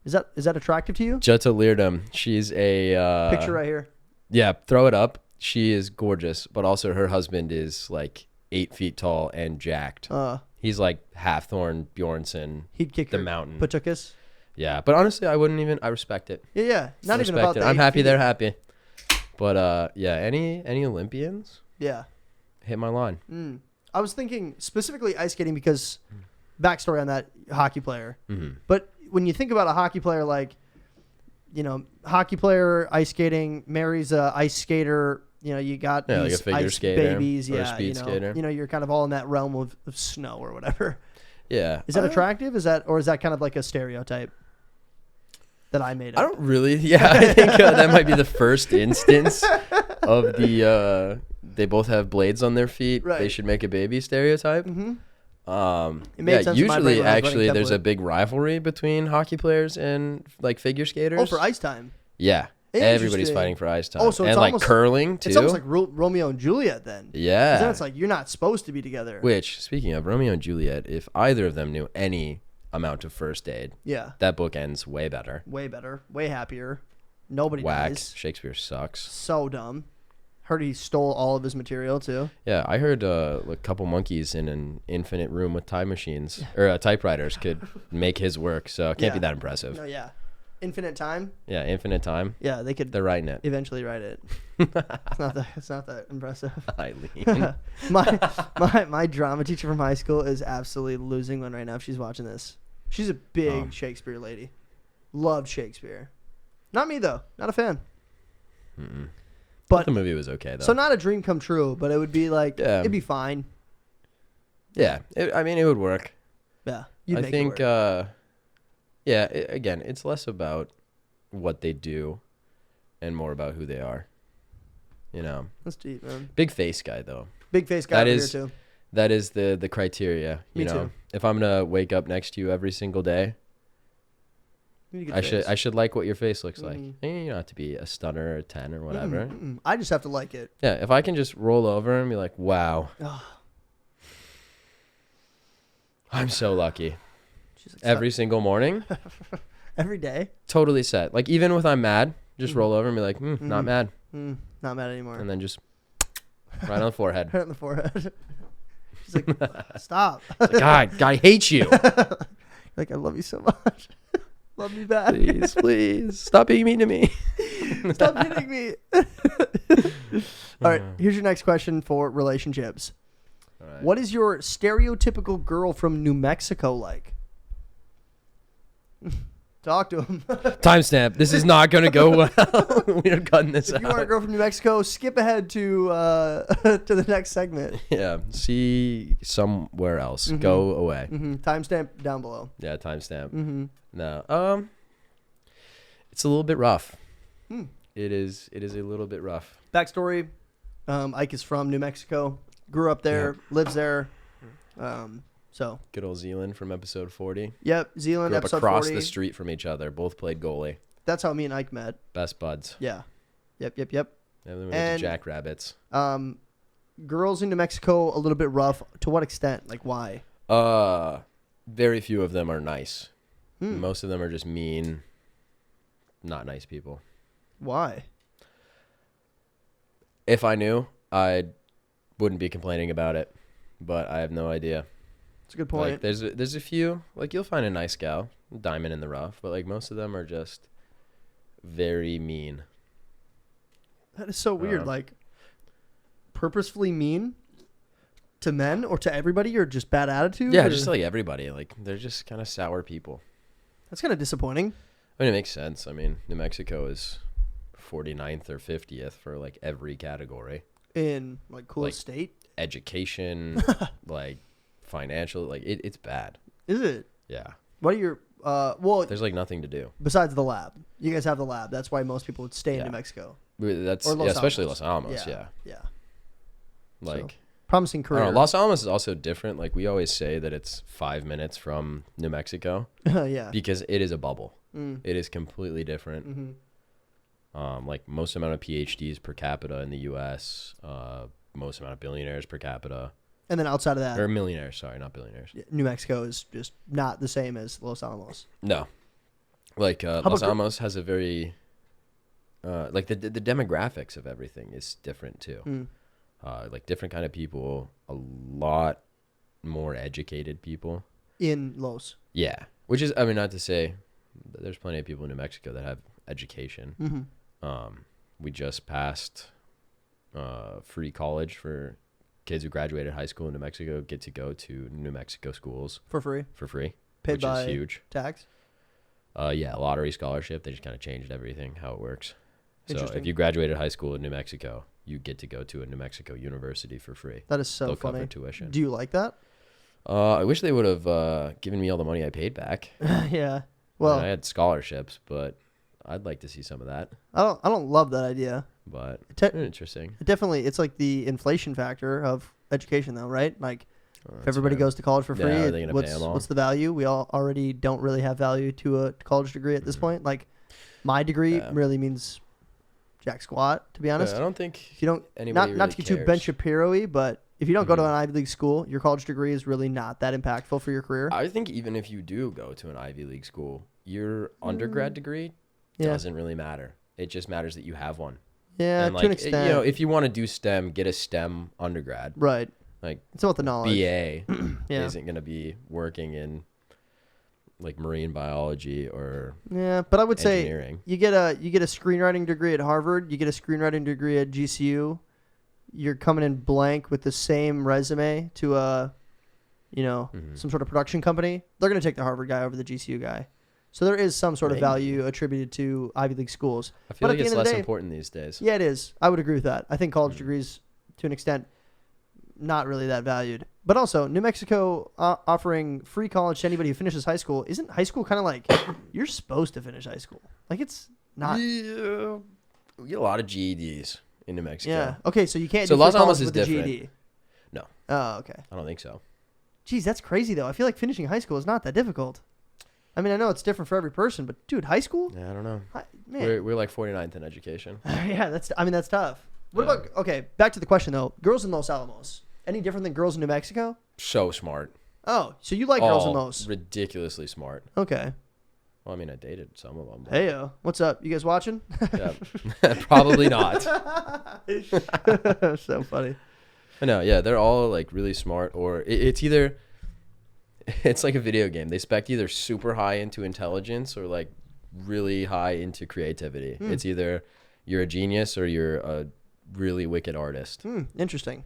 Is that attractive to you? Jutta Leerdam. She's a Picture right here. Yeah, throw it up. She is gorgeous, but also her husband is like 8 feet tall and jacked. He's like half Thorn Bjornsson. He'd kick the her mountain. Patukas. Yeah, but honestly, I wouldn't even. I respect it. Yeah. Not I even respect about it. that. I'm happy they're happy. But yeah, any Olympians? Yeah. Hit my line. I was thinking specifically ice skating because backstory on that hockey player. Mm-hmm. But when you think about a hockey player, like, hockey player, ice skating, marries a ice skater, you got Yeah, like these a figure ice skater babies. or a Yeah. speed skater. You're kind of all in that realm of snow or whatever. Yeah. Is that attractive? Is that kind of like a stereotype that I made up? I don't really. Yeah, I think that might be the first instance of the they both have blades on their feet. Right. They should make a baby stereotype. Mm-hmm. It made Yeah, sense in my brain usually when I was actually running there's a template. big rivalry between hockey players and like figure skaters. Oh, for ice time. Yeah. Everybody's Interesting. fighting for ice time. Oh, so it's and like almost- curling too. It's almost like Romeo and Juliet then. 'Cause Yeah. then it's like you're not supposed to be together. Which, speaking of Romeo and Juliet, if either of them knew any amount of first aid, Yeah. that book ends way better. Way better. Way happier. Nobody Whack. dies. Shakespeare sucks. So dumb. Heard he stole all of his material too. Yeah, I heard a couple monkeys in an infinite room with time machines or typewriters could make his work. So it can't be Yeah. that impressive. No, yeah. Infinite time. Yeah, infinite time. Yeah, they could They're writing it. eventually write it. It's not that impressive. Eileen. my drama teacher from high school is absolutely losing one right now if she's watching this. She's a big Shakespeare lady. Loved Shakespeare. Not me though. Not a fan. But the movie was okay though. so not a dream come true, but it would be like it'd be fine. Yeah, I mean it would work. Yeah, you'd I make think. it work. Again, it's less about what they do, and more about who they are. That's deep, man. Big face guy though. Big face guy That over is- here too. That is the criteria. Me too. If I'm gonna wake up next to you every single day, You need a good I face. should like what your face looks like. Mhm. You don't have to be a stunner or a 10 or whatever. I just have to like it. Yeah, if I can just roll over and be like, wow, Ugh. I'm so lucky. She's like, Every single morning, every day. totally set. Like even when I'm mad, just roll over and be like, not mad. Not mad anymore. And then just right on the forehead. Right on the forehead. She's like, stop. It's like, God, I hate you. Like, I love you so much. Love me back. Please, stop being mean to me. Stop hitting me. All right, here's your next question for relationships. All right. What is your stereotypical girl from New Mexico like? Talk to him. Timestamp. This is not going to go well. We're cutting this If you are a out. girl from New Mexico, skip ahead to to the next segment. Yeah. See somewhere else. Go away. Timestamp down below. Yeah. Timestamp. No. It's a little bit rough. It is a little bit rough. Backstory: Ike is from New Mexico. Grew up there. Lives there. So. Good old Zealand from episode 40. Yep, Zealand Grew up episode across 40. the street from each other. Both played goalie. That's how me and Ike met. Best buds. Yeah. Yep. And then we went to And- Jackrabbits. Girls in New Mexico a little bit rough. To what extent? Like why? Very few of them are nice. Hmm. Most of them are just mean, not nice people. Why? If I knew, I wouldn't be complaining about it, but I have no idea. That's a good point. Like there's a few, like you'll find a nice gal, diamond in the rough, but like most of them are just very mean. That is so weird. Like purposefully mean to men or to everybody, or just bad attitude? Yeah, or- just like everybody. Like they're just kind of sour people. That's kind of disappointing. I mean, it makes sense. I mean, New Mexico is 49th or 50th for like every category. In like coolest Like- state, Education, like financial, like it's bad. is it? Yeah. What are your well? There's like nothing to do. Besides the lab, you guys have the lab. That's why most people would stay in Yeah. New Mexico. That's Or Los especially Alamos. Los Alamos. Yeah. Yeah. Like Promising I career. don't know, Los Alamos is also different. Like we always say that it's 5 minutes from New Mexico Yeah. because it is a bubble. Mm. It is completely different. Mm-hmm. Like most amount of PhDs per capita in the U.S. Most amount of billionaires per capita, And then outside of that, or millionaires. Sorry, not billionaires. New Mexico is just not the same as Los Alamos. No, like Los about Alamos has a very like the demographics of everything is different too. Mm. Like different kind of people, a lot more educated people. In Los. Yeah, which is, I mean, not to say there's plenty of people in New Mexico that have education. Mm-hmm. We just passed free college for kids who graduated high school in New Mexico get to go to New Mexico schools For free. for free, Paid which by is huge. tax. Yeah, lottery scholarship. They just kind of changed everything, how it works. So Interesting. if you graduated high school in New Mexico, you get to go to a New Mexico university for free. That is so They'll funny. cover tuition. Do you like that? I wish they would have given me all the money I paid back. Yeah. I mean, I Well, had scholarships, but I'd like to see some of that. I don't love that idea. But Te- interesting. Definitely, it's like the inflation factor of education, though, right? Like, if That's everybody fair. goes to college for Yeah, free, are they gonna pay what's 'em all? what's the value? We all already don't really have value to a college degree at this point. Like, my degree Yeah. really means jack squat, to be honest. Yeah, I don't think If you don't, anybody not to get too cares. Ben Shapiro-y, but if you don't go to Mhm. an Ivy League school, your college degree is really not that impactful for your career. I think even if you do go to an Ivy League school, your undergrad degree Yeah. doesn't really matter. It just matters that you have one. Yeah, and to an like, extent. you know, if you want to do STEM, get a STEM undergrad. Right. Like It's about the knowledge. BA Yeah. isn't going to be working in like marine biology or Yeah, but I would say engineering. you get a screenwriting degree at Harvard, you get a screenwriting degree at GCU. You're coming in blank with the same resume to a, Mhm. some sort of production company. They're going to take the Harvard guy over the GCU guy. So there is some sort of Maybe. value attributed to Ivy League schools. I feel but at like the it's end of the less day- important these days. Yeah, it is. I would agree with that. I think college Mhm. degrees, to an extent, not really that valued. But also, New Mexico offering free college to anybody who finishes high school. Isn't high school kind of like you're supposed to finish high school? Like it's not. Yeah. We get a lot of GEDs in New Mexico. Yeah. Okay, so you can't So do Los free college Alamos is with the different. GED. No. Oh, okay. I don't think so. Geez, that's crazy though. I feel like finishing high school is not that difficult. I mean, I know it's different for every person, but dude, high school? Yeah, I don't know. Man. We're like 49th in education. Yeah, that's tough. What Yeah. about, okay, back to the question though. Girls in Los Alamos. Any different than girls in New Mexico? So smart. Oh, so you like girls in Los. Ridiculously smart. Okay. Well, I mean, I dated some of them. But Hey, what's up? You guys watching? yeah. Probably not. So funny. I know. Yeah, they're all like really smart, or it's either it's like a video game. They expect either super high into intelligence or like really high into creativity. It's either you're a genius or you're a really wicked artist. Interesting.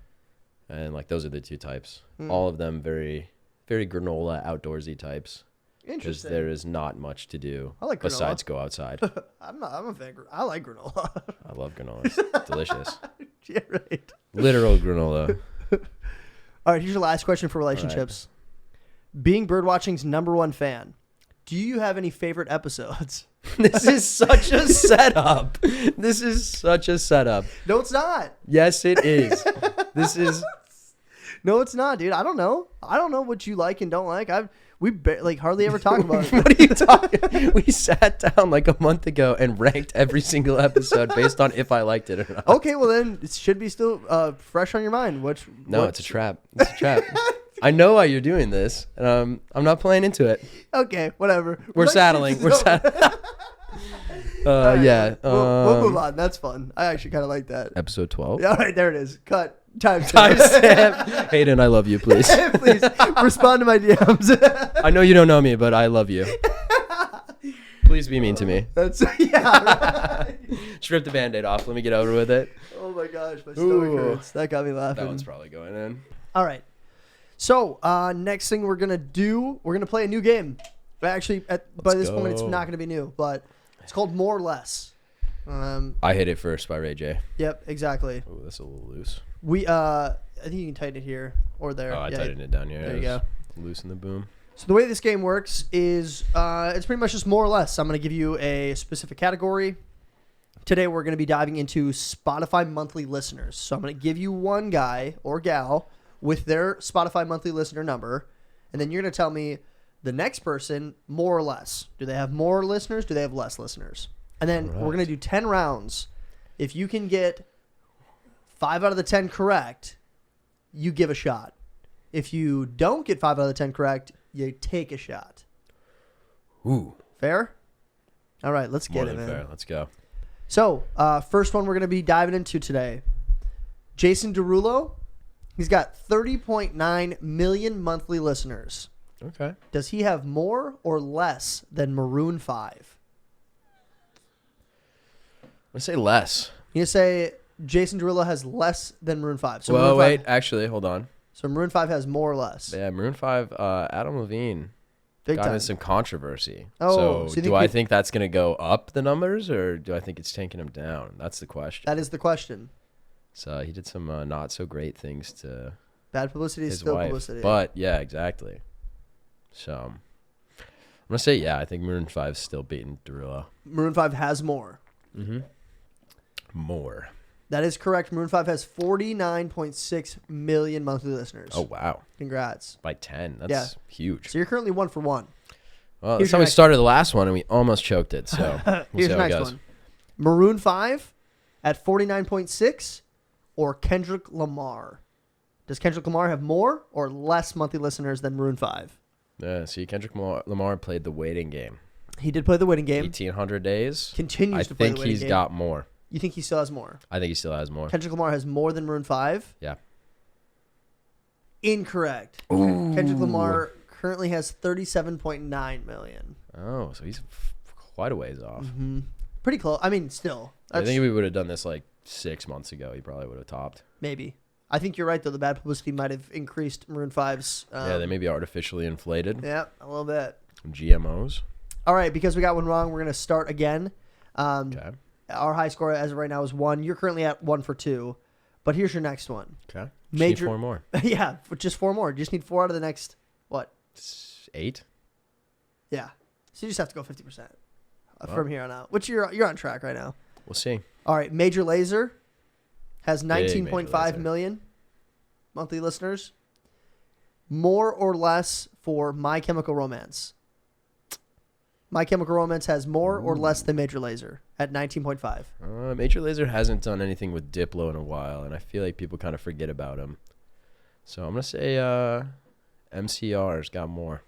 And like those are the two types. All of them very, very granola, outdoorsy types. Because Interesting. there is not much to do I like granola. besides go outside. I'm a fan. I like granola. I love granola. It's delicious. Yeah, right. Literal granola. All right, here's your last question for relationships. Being Birdwatching's #1 fan, do you have any favorite episodes? This is such a setup. This is such a setup. No, it's not. Yes, it is. This is. No, it's not, dude. I don't know. I don't know what you like and don't like. We hardly ever talk about it. What are you talking? We sat down like a month ago and ranked every single episode based on if I liked it or not. Okay, well then it should be still fresh on your mind. No, it's a trap. It's a trap. I know why you're doing this, and I'm not playing into it. Okay, whatever. We're saddling. We're saddling. Yeah. We'll move on. That's fun. I actually kind of like that. Episode 12. All right, there it is. Cut. Time Timestamp. Hayden, I love you, please. Please respond to my DMs. I know you don't know me, but I love you. Please be mean to me. That's Right. Strip the Band-Aid off. Let me get over with it. Oh my gosh, my stomach hurts. That got me laughing. That one's probably going in. All right. So next thing we're gonna play a new game. Actually, by this point, it's not gonna be new, but it's called More or Less. I Hit It First by Ray J. Yep, exactly. Oh, that's a little loose. I think you can tighten it here or there. Oh, I tightened it down here. There you go. Loosen the boom. So the way this game works is it's pretty much just more or less. I'm going to give you a specific category. Today we're going to be diving into Spotify monthly listeners. So I'm going to give you one guy or gal with their Spotify monthly listener number, and then you're going to tell me the next person more or less. Do they have more listeners? Do they have less listeners? And then we're going to do 10 rounds. If you can get 5 out of the 10 correct, you give a shot. If you don't get 5 out of the 10 correct, you take a shot. Ooh. Fair? All right, let's get More it, than man. fair. Let's go. So, first one we're going to be diving into today. Jason Derulo. He's got 30.9 million monthly listeners. Okay. Does he have more or less than Maroon 5? I'm going to say less. You say Jason Derulo has less than Maroon 5. So Well, Maroon 5 wait. Actually, hold on. So Maroon 5 has more or less. Yeah, Maroon 5, Adam Levine Big got time. into some controversy. Oh, so you do I think that's going to go up the numbers, or do I think it's taking them down? That's the question. That is the question. So he did some not so great things to Bad publicity is his still wife. publicity. But yeah, exactly. So I'm going to say, yeah, I think Maroon 5 is still beating Derulo. Maroon 5 has more. Mm-hmm. More. That is correct. Maroon 5 has 49.6 million monthly listeners. Oh, wow. Congrats. By 10. That's huge. So you're currently 1 for 1. Well, Here's that's how your we next started the last one, and we almost choked it. So we'll Here's see the how it next goes. one. Maroon 5 at 49.6 or Kendrick Lamar? Does Kendrick Lamar have more or less monthly listeners than Maroon 5? Yeah, see, Kendrick Lamar played the waiting game. He did play the waiting game. 1,800 days. Continues to play the I think waiting he's game. got more. You think he still has more? I think he still has more. Kendrick Lamar has more than Maroon 5? Yeah. Incorrect. Ooh. Kendrick Lamar currently has 37.9 million. Oh, so he's quite a ways off. Mm-hmm. Pretty close. I mean, still. I think if we would have done this like 6 months ago, he probably would have topped. Maybe. I think you're right, though. The bad publicity might have increased Maroon 5's. Yeah, they may be artificially inflated. Yeah, a little bit. GMOs. All right, because we got one wrong, we're going to start again. Okay. Our high score as of right now is 1. You're currently at 1 for 2. But here's your next one. Okay. Major- Need 4 more. Yeah, just 4 more. You just need 4 out of the next, what? 8? Yeah. So you just have to go 50% from here on out, which you're on track right now. We'll see. All right, Major Lazer has Big Major 19.5 Lazer. million monthly listeners. More or less for My Chemical Romance? My Chemical Romance has more or less than Major Lazer at 19.5. Major Lazer hasn't done anything with Diplo in a while, and I feel like people kind of forget about him. So I'm going to say MCR's got more.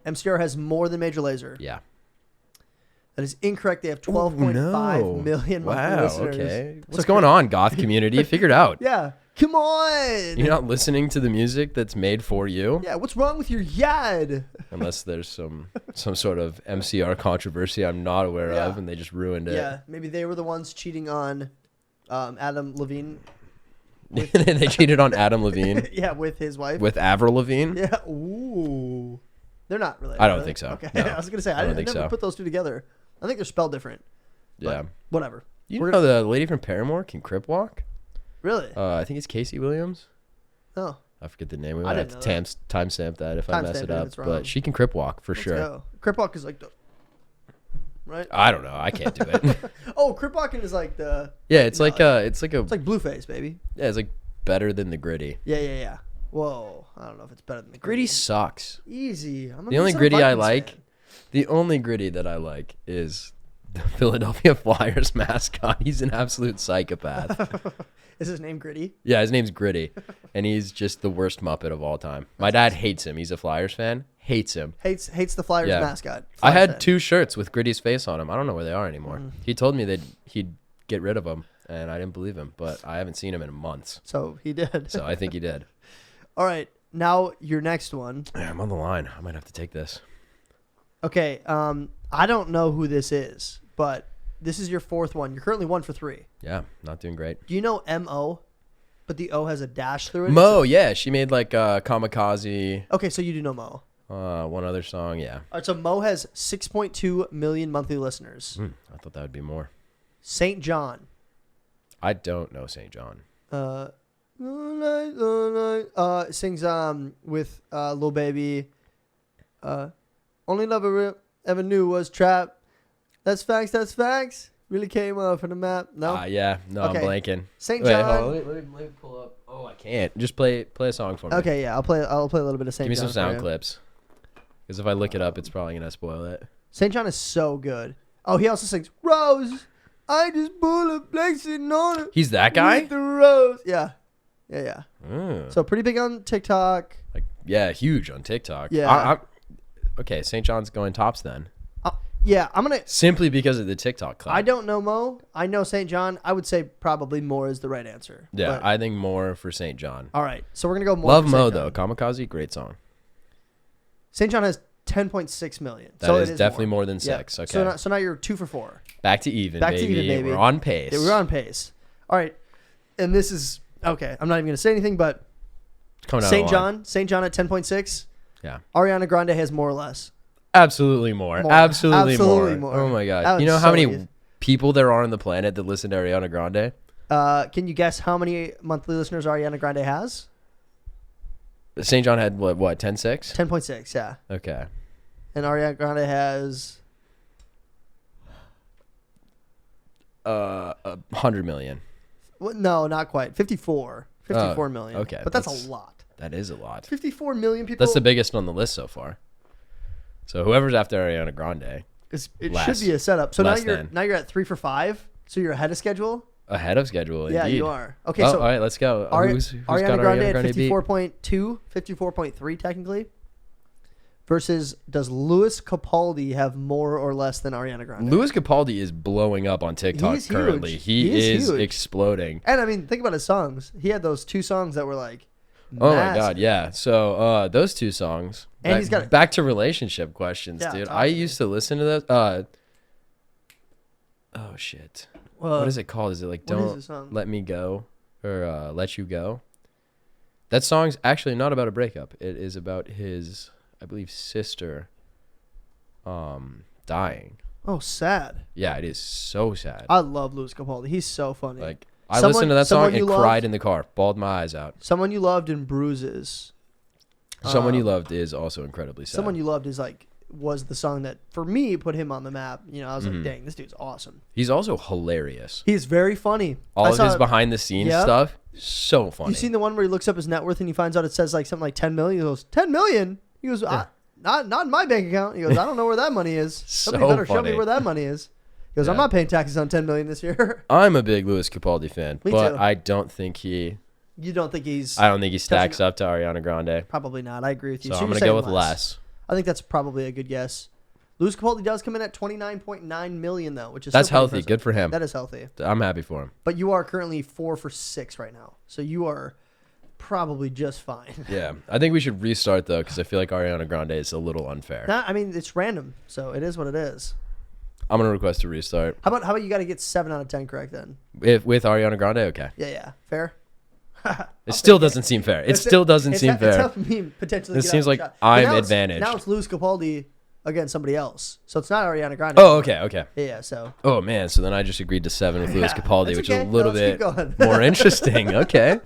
MCR has more than Major Lazer. Yeah. That is incorrect. They have 12.5 million monthly listeners. Okay. What's going on, goth community? Figure it out. Yeah. Come on. You're not listening to the music that's made for you? Yeah, what's wrong with your yad? Unless there's some sort of MCR controversy I'm not aware of, and they just ruined it. Yeah, maybe they were the ones cheating on Adam Levine. They cheated on Adam Levine. Yeah, with his wife. With Avril Lavigne? Yeah. Ooh. They're not related. I don't think so. Okay. No. I was going to say, I never put those two together. I think they're spelled different. Yeah. Whatever. You know the lady from Paramore can crip walk? Really? I think it's Casey Williams. Oh. I forget the name. We might have to timestamp that if I mess it up. It's wrong. But she can crip walk for sure. Go. Crip walk is like the... Right? I don't know. I can't do it. Oh, crip walking is like the... Yeah, it's like It's like Blueface, baby. Yeah, it's like better than the Gritty. Yeah. Whoa. I don't know if it's better than the Gritty sucks. Easy. The only Gritty I like, the only Gritty that I like is the Philadelphia Flyers mascot. He's an absolute psychopath. Is his name Gritty? Yeah, his name's Gritty, and he's just the worst Muppet of all time. My dad hates him. He's a Flyers fan. Hates him. Hates the Flyers mascot. I had 2 shirts with Gritty's face on them. I don't know where they are anymore. He told me that he'd get rid of them, and I didn't believe him, but I haven't seen him in months. So he did. So I think he did. All right, now your next one. Yeah, I'm on the line. I might have to take this. Okay, I don't know who this is, but this is your 4th one. You're currently 1 for 3. Yeah, not doing great. Do you know M.O., but the O has a dash through it? Mo, yeah. She made like Kamikaze. Okay, so you do know Mo. One other song, yeah. All right, so Mo has 6.2 million monthly listeners. I thought that would be more. St. John. I don't know St. John. Sings with Lil Baby. Only love I ever knew was trap. That's facts. Really came up from the map. No. Yeah. No, Okay. I'm blanking. St. Wait, John. hold on. Let me pull up. Oh, I can't. Just play a song for me. Okay, yeah, I'll play a little bit of St. Give me John. some sound clips. Because if I look it up, it's probably gonna spoil it. St. John is so good. Oh, he also sings Rose. I just pull a blazing on it. He's that guy? With the rose. Yeah. Mm. So pretty big on TikTok. Yeah, huge on TikTok. Yeah. Okay, St. John's going tops then. Yeah, I'm gonna. Simply because of the TikTok clip. I don't know Mo. I know St. John. I would say probably more is the right answer. Yeah, But, I think more for St. John. all right, so we're gonna go more. Love for Mo St. though. John. Kamikaze, great song. St. John has 10.6 million. That so is it is definitely more than 6. Okay. So now you're 2 for 4. Back to even, Back baby. to even, baby. We're on pace. Yeah, we're on pace. All right, and this is okay. I'm not even gonna say anything, but St. John at 10.6. Yeah. Ariana Grande has more or less. Absolutely more. Absolutely more. Oh my god. You know how many easy. people there are on the planet that listen to Ariana Grande? Can you guess how many monthly listeners Ariana Grande has? St. John had what 10.6? 10.6, yeah. Okay. And Ariana Grande has 100 million. no, not quite. 54 million. Okay. But that's a lot. That is a lot. 54 million people. That's the biggest on the list so far. So whoever's after Ariana Grande. It should be a setup. So now than. you're at 3 for 5. So you're ahead of schedule. Ahead of schedule, Yeah, indeed. you are. Okay, Oh, so all right, let's go. Who's Ariana got Grande Ariana at Grande beat? 54.2, 54.3 technically. Versus, does Louis Capaldi have more or less than Ariana Grande? Louis Capaldi is blowing up on TikTok He's currently. huge. He is huge. exploding. And I mean, think about his songs. He had those 2 songs that were like Oh my massive. god, yeah. So those 2 songs. And he's got back to relationship questions, Yeah, dude. talk I to me. used to listen to those. Oh shit. Well, What is it called? Is it like what is Don't the song? Let Me Go or Let You Go? That song's actually not about a breakup. It is about his, I believe, sister dying. Oh, sad. Yeah, it is so sad. I love Louis Capaldi. He's so funny. Like I listened to that someone song and you loved? cried in the car, bawled my eyes out. Someone You Loved in Bruises. Someone You Loved is also incredibly sad. Someone You Loved is like was the song that for me put him on the map. You know, I was like, dang, this dude's awesome. He's also hilarious. He's very funny. All I of saw his it- behind the scenes Yep. stuff, so funny. You seen the one where he looks up his net worth and he finds out it says like something like 10 million? He goes, 10 million? He goes, not in my bank account. He goes, I don't know where that money is. Somebody So better show me funny. where that money is. He goes, I'm Yeah. not paying taxes on $10 million this year. I'm a big Louis Capaldi fan, Me but too. I don't think he You don't think he's... I don't think he stacks up to Ariana Grande. Probably not. I agree with you. So I'm you're gonna saying go with less. I think that's probably a good guess. Louis Capaldi does come in at $29.9 million, though, which is That's still pretty healthy. impressive. Good for him. That is healthy. I'm happy for him. But you are currently 4 for 6 right now. So you are probably just fine. Yeah, I think we should restart though, because I feel like Ariana Grande is a little unfair. Nah, I mean, it's random. So it is what it is. I'm gonna request a restart. How about you got to get 7 out of 10 correct then? If with Ariana Grande, okay. Yeah. Fair? It still doesn't seem fair. It still doesn't seem fair. It's tough for me potentially. It to get seems out of like the shot. But I'm now advantaged. Now it's Louis Capaldi against somebody else. So it's not Ariana Grande. Oh, okay. Yeah, so. Oh man, so then I just agreed to 7 with Louis Yeah, Capaldi, that's which okay. is a little No, let's keep bit going. more interesting. Okay.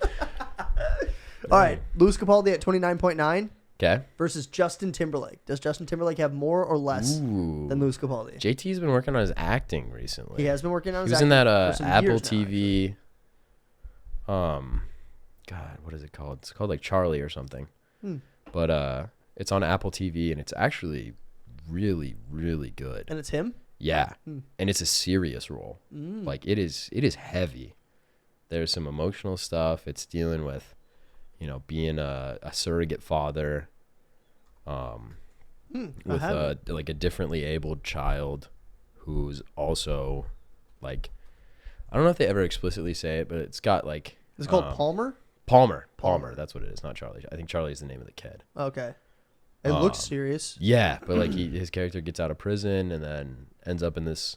All right. Louis Capaldi at 29.9 Okay. versus Justin Timberlake. Does Justin Timberlake have more or less Ooh. than Louis Capaldi? JT's been working on his acting recently. He has been working on He his was in that acting for some Apple years now, TV. God, what is it called? It's called like Charlie or something. But it's on Apple TV and it's actually really, really good. And it's him? Yeah, and it's a serious role. Like it is Heavy. There's some emotional stuff. It's dealing with, being a surrogate father, with like a differently abled child, who's also, like, I don't know if they ever explicitly say it, but it's got like. Is it called Palmer? Palmer. That's what it is. Not Charlie. I think Charlie is the name of the kid. Okay. It looks serious. Yeah, but like his character gets out of prison and then ends up in this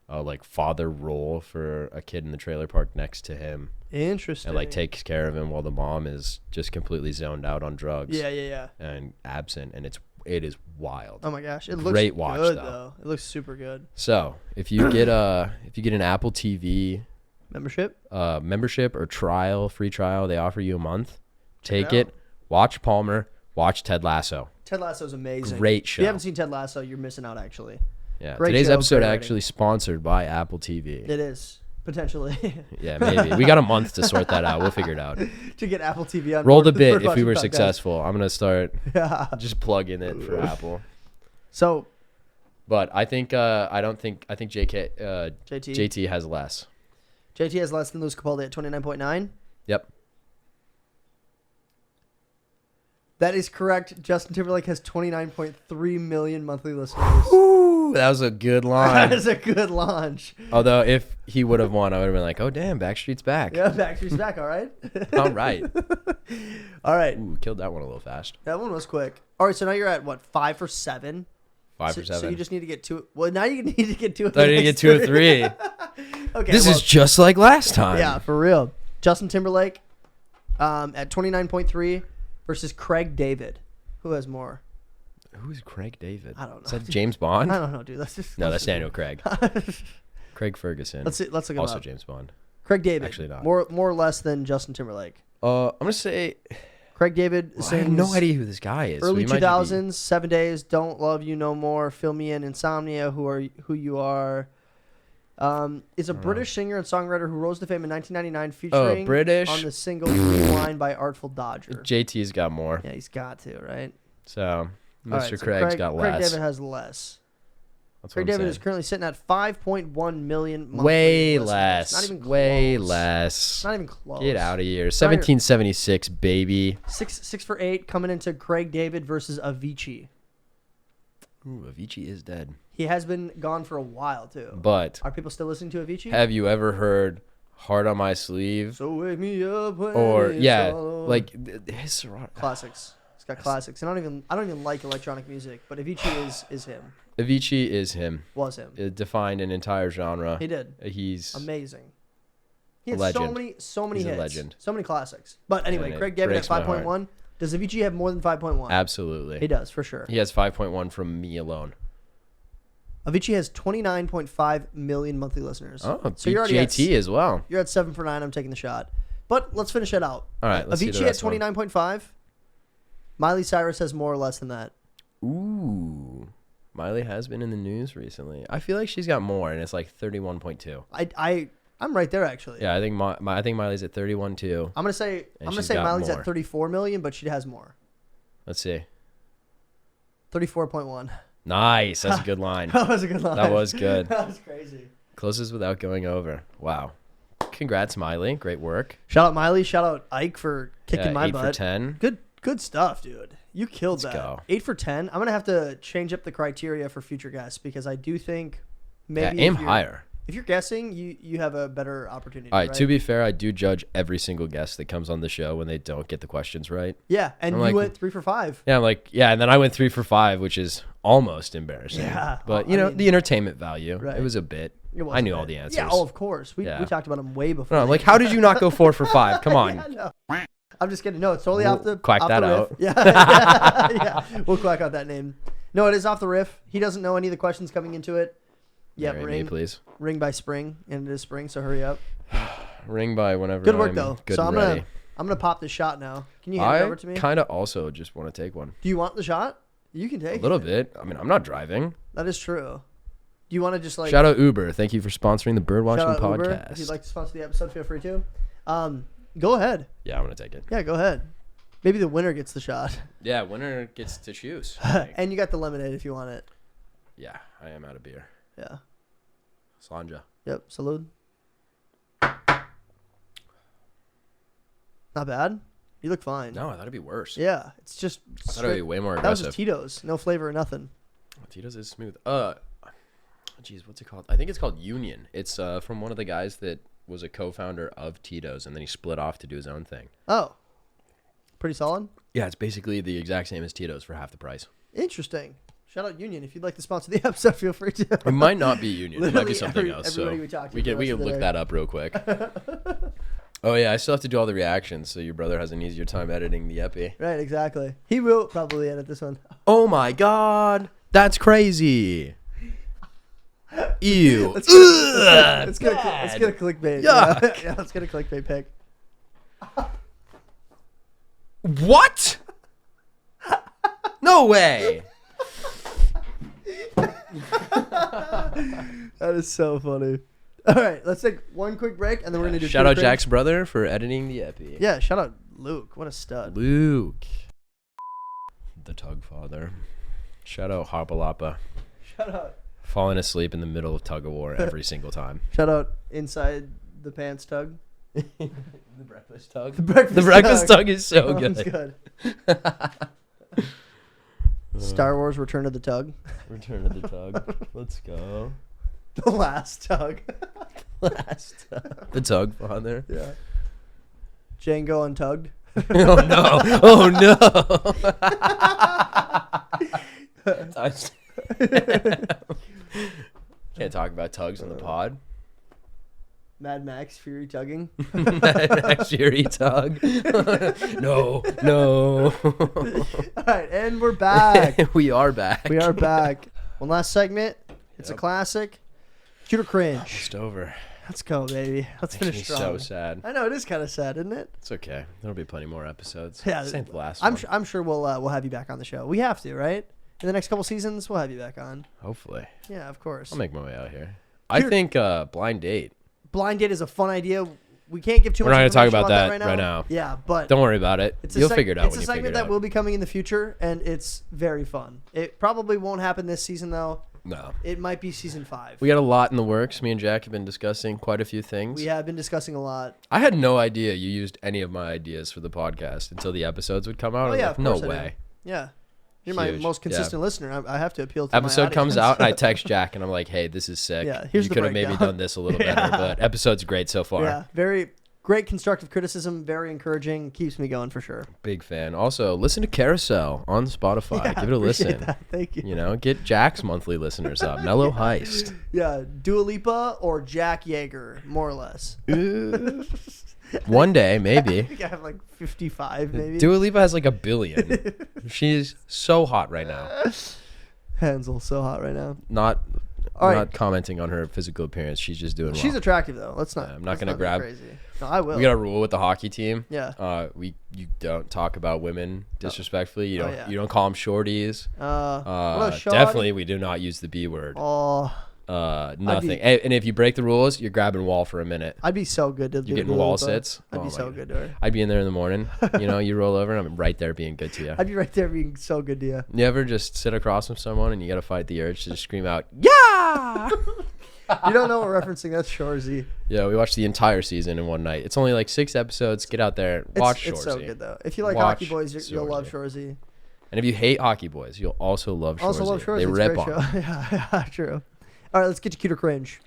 like father role for a kid in the trailer park next to him, Interesting. and like takes care of him while the mom is just completely zoned out on drugs. Yeah. And absent, and it is wild. Oh my gosh, it looks Great watch, good though. It looks super good. So if you get an Apple TV Membership? membership or free trial, they offer you a month. Take it it. Watch Palmer. Watch Ted Lasso. Ted Lasso is amazing. Great If show. you haven't seen Ted Lasso, you're missing out actually. Yeah. Great Today's show, episode great writing. actually sponsored by Apple TV. It is potentially Yeah, maybe. We got a month to sort that out. We'll figure it out. to get Apple TV on. Roll board the with bit if Birdwatching we were Podcast. successful. I'm gonna start Yeah. just plugging it for Apple. So But I think I think JT has less. JT has less than Louis Capaldi at 29.9. Yep. That is correct. Justin Timberlake has 29.3 million monthly listeners. Ooh, that was a good That line. is a good launch. Although if he would have won, I would have been like, oh damn, Backstreet's back. Yeah, Backstreet's back. All right. All right. All right. Ooh, killed that one a little fast. That one was quick. All right. So now you're at what? 5 for 7. 5 So- for 7. So you just need to get 2. Well, now you need to get 2. I didn't get 2 or 3. Okay. This is just like last time. Yeah, for real. Justin Timberlake at 29.3 versus Craig David. Who has more? Who's Craig David? I don't know. Is that James Bond? I don't know, dude. No, that's Daniel Craig. Craig Ferguson. Let's see. Let's look him Also up. James Bond. Craig David. Actually not. More or less than Justin Timberlake. I'm gonna say Craig David I have no idea who this guy is. so Early he might just 2000s, 7 Days, Don't Love You No More, Fill Me In, Insomnia, Who You Are. Is a British singer and songwriter who rose to fame in 1999, featuring British. on the single Rewind by Artful Dodger. Be. JT's got more. Yeah, he's got to, right? So All Mr. right, so Craig's got Craig less. David has less. That's Craig what I'm David is saying. currently sitting at 5.1 million monthly Way listeners. less. Not even close. Way less. Not even close. Get out of here. 1776, baby. 6 for 8 coming into Craig David versus Avicii. Ooh, Avicii is dead. He has been gone for a while too. But Are people still listening to Avicii? have you ever heard "Heart on My Sleeve"? So wake me up when Or it's yeah, all over. like his classics. It's got classics. I don't even like electronic music, but Avicii is him. Avicii is him. Was him. It defined an entire genre. He did. He's Amazing. He had Legend. so many He's a hits. legend. So many classics. But anyway, And it Craig David at breaks my heart. 5.1. Does Avicii have more than 5.1? absolutely. He does, for sure. He has 5.1 from me alone. Avicii has 29.5 million monthly listeners. Oh, so you're already JT as well. You're at 7 for 9. I'm taking the shot. But let's finish it out. All right, let's see the Avicii at rest one. 29.5. Miley Cyrus has more or less than that. Ooh, Miley has been in the news recently. I feel like she's got more, and it's like 31.2. I'm right there actually. Yeah, I think I think Miley's at 31.2. I'm gonna say And she's got Miley's more. at 34 million, but she has more. Let's see. 34.1. Nice. That's a good line. That was a good line. That was good. That was crazy. Closest without going over. Wow. Congrats, Miley. Great work. Shout out Miley. Shout out Ike for kicking my 8 butt. for 10. Good stuff, dude. You killed Let's that. go. 8 for 10. I'm going to have to change up the criteria for future guests because I do think maybe Aim if you're- higher. If you're guessing, you have a better opportunity. All right, right? to be fair, I do judge every single guest that comes on the show when they don't get the questions right. Yeah, and I'm you like- went 3 for 5. Yeah, I'm like, yeah, and then I went 3 for 5, which is almost embarrassing. Yeah, But, I you know, mean- the entertainment value. Right. It was a bit. It was I a knew bit. all the answers. Yeah, oh, of course. We Yeah. talked about them way before. No, I'm like, how did you not go 4 for 5? Come on. Yeah, no. I'm just kidding. No, it's totally We'll off the quack off that the riff. out. Yeah. Yeah. We'll quack out that name. No, it is off the riff. He doesn't know any of the questions coming into it. Yep, Marry me, ring. please. Ring by spring, and it is spring, so hurry up. Ring by whenever. Good work I'm though. Good So and I'm ready. gonna pop this shot now. Can you hand it over to me? I kind of also just want to take one. Do you want the shot? You can take A little it. bit. I mean, I'm not driving. That is true. Do you want to just like Shout out Uber. Thank you for sponsoring the Birdwatching shout out Podcast. Uber? If you'd like to sponsor the episode, feel free to. Go ahead. Yeah, I'm going to take it. Yeah, go ahead. Maybe the winner gets the shot. Yeah, winner gets to choose. And you got the lemonade if you want it. Yeah, I am out of beer. Yeah. Sanja. Yep. Salud. Not bad. You look fine. No, I thought it'd be worse. Yeah. It's just I thought it'd be way more that was aggressive. just Tito's. No flavor or nothing. Tito's is smooth. Geez, what's it called? I think it's called Union. It's from one of the guys that was a co-founder of Tito's, and then he split off to do his own thing. Oh. Pretty solid. Yeah, it's basically the exact same as Tito's for half the price. Interesting. Shout out Union. If you'd like to sponsor the episode, feel free to. It might not be Union. It might be Literally something else. So everybody we talked to we for can the rest of the look day. that up real quick. Oh yeah, I still have to do all the reactions, so your brother has an easier time editing the epi. Right, exactly. He will probably edit this one. Oh my god, that's crazy. Ew. Let's get a clickbait. Yuck. Yeah, let's get a clickbait pick. What? No way. That is so funny. All right, let's take one quick break, and then we're gonna do. Shout two out cringe. Jack's brother for editing the epi. Yeah, shout out Luke. What a stud. Luke, the tug father. Shout out Hopalapa. Shout out. Falling asleep in the middle of tug of war every single time. Shout out inside the pants tug. The breakfast tug. The breakfast, The breakfast tug is so That one's good. good. Star Wars: Return of the Tug. Return of the tug. Let's go. The last tug. Last tug. The tug father. Yeah. Django Untugged. Oh no! Oh no! Can't talk about tugs on the pod. Mad Max Fury Tugging. Next year, tug. No, no. All right, and we're back. We are back. We are back. One last segment. It's a classic. Shoot or cringe. Just over. Let's go, baby. Let's Makes me finish strong. so sad. I know it is kind of sad, isn't it? It's okay. There'll be plenty more episodes. Yeah, This ain't the last I'm one. I'm sure we'll have you back on the show. We have to, right? In the next couple seasons, we'll have you back on. Hopefully. Yeah, of course. I'll make my way out here. I think blind date. Blind date is a fun idea. We can't give too We're much. not gonna talk information about that right right now. Yeah, but Don't worry about it. You'll figure it out when you It's a figure segment it that out. will be coming in the future, and it's very fun. It probably won't happen this season, though. No. It might be season 5. We got a lot in the works. Me and Jack have been discussing quite a few things. We have been discussing a lot. I had no idea you used any of my ideas for the podcast until the episodes would come out. I was yeah, like, of no course I do. way. Yeah. You're my Huge. most consistent listener. I have to appeal to Episode my comes audience. out and I text Jack and I'm like, hey, this is sick. Yeah, here's you the could have maybe breakdown. done this a little Yeah. better, but episode's great so far. Yeah, very great constructive criticism. Very encouraging. Keeps me going for sure. Big fan. Also, listen to Carousel on Spotify. Yeah, Give it a appreciate listen. that. Thank you. You know, get Jack's monthly listeners up. Mellow Heist. Yeah, Dua Lipa or Jack Yeager, more or less. One day, I maybe. think I have like 55, maybe. Dua Lipa has like 1 billion. She's so hot right now. Hansel, so hot right now. Not All right. not commenting on her physical appearance. She's just doing well. She's attractive though. Let's not. Yeah, I'm not let's gonna be grab- Crazy. No, I will. We got a rule with the hockey team. Yeah. You don't talk about women disrespectfully. You Oh, don't yeah. you don't call them shorties. What a shawty. Definitely we do not use the B word. Oh, nothing. And if you break the rules, you're grabbing wall for a minute. I'd be so good to do You're getting wall sits. I'd be so good to her. I'd be in there in the morning. You roll over and I'm right there being good to you. I'd be right there being so good to you. You ever just sit across from someone and you got to fight the urge to just scream out, yeah! You don't know what we're referencing. That's Shorzy. Yeah, we watched the entire season in one night. It's only like 6 episodes. Get out there. Watch Shorzy. It's so good, though. If you like Watch Hockey Boys, you'll love Shorzy. And if you hate Hockey Boys, you'll also love Shorzy. Also love Shorzy. They It's a rip great on show. Yeah, true. All right, let's get to Cute or Cringe.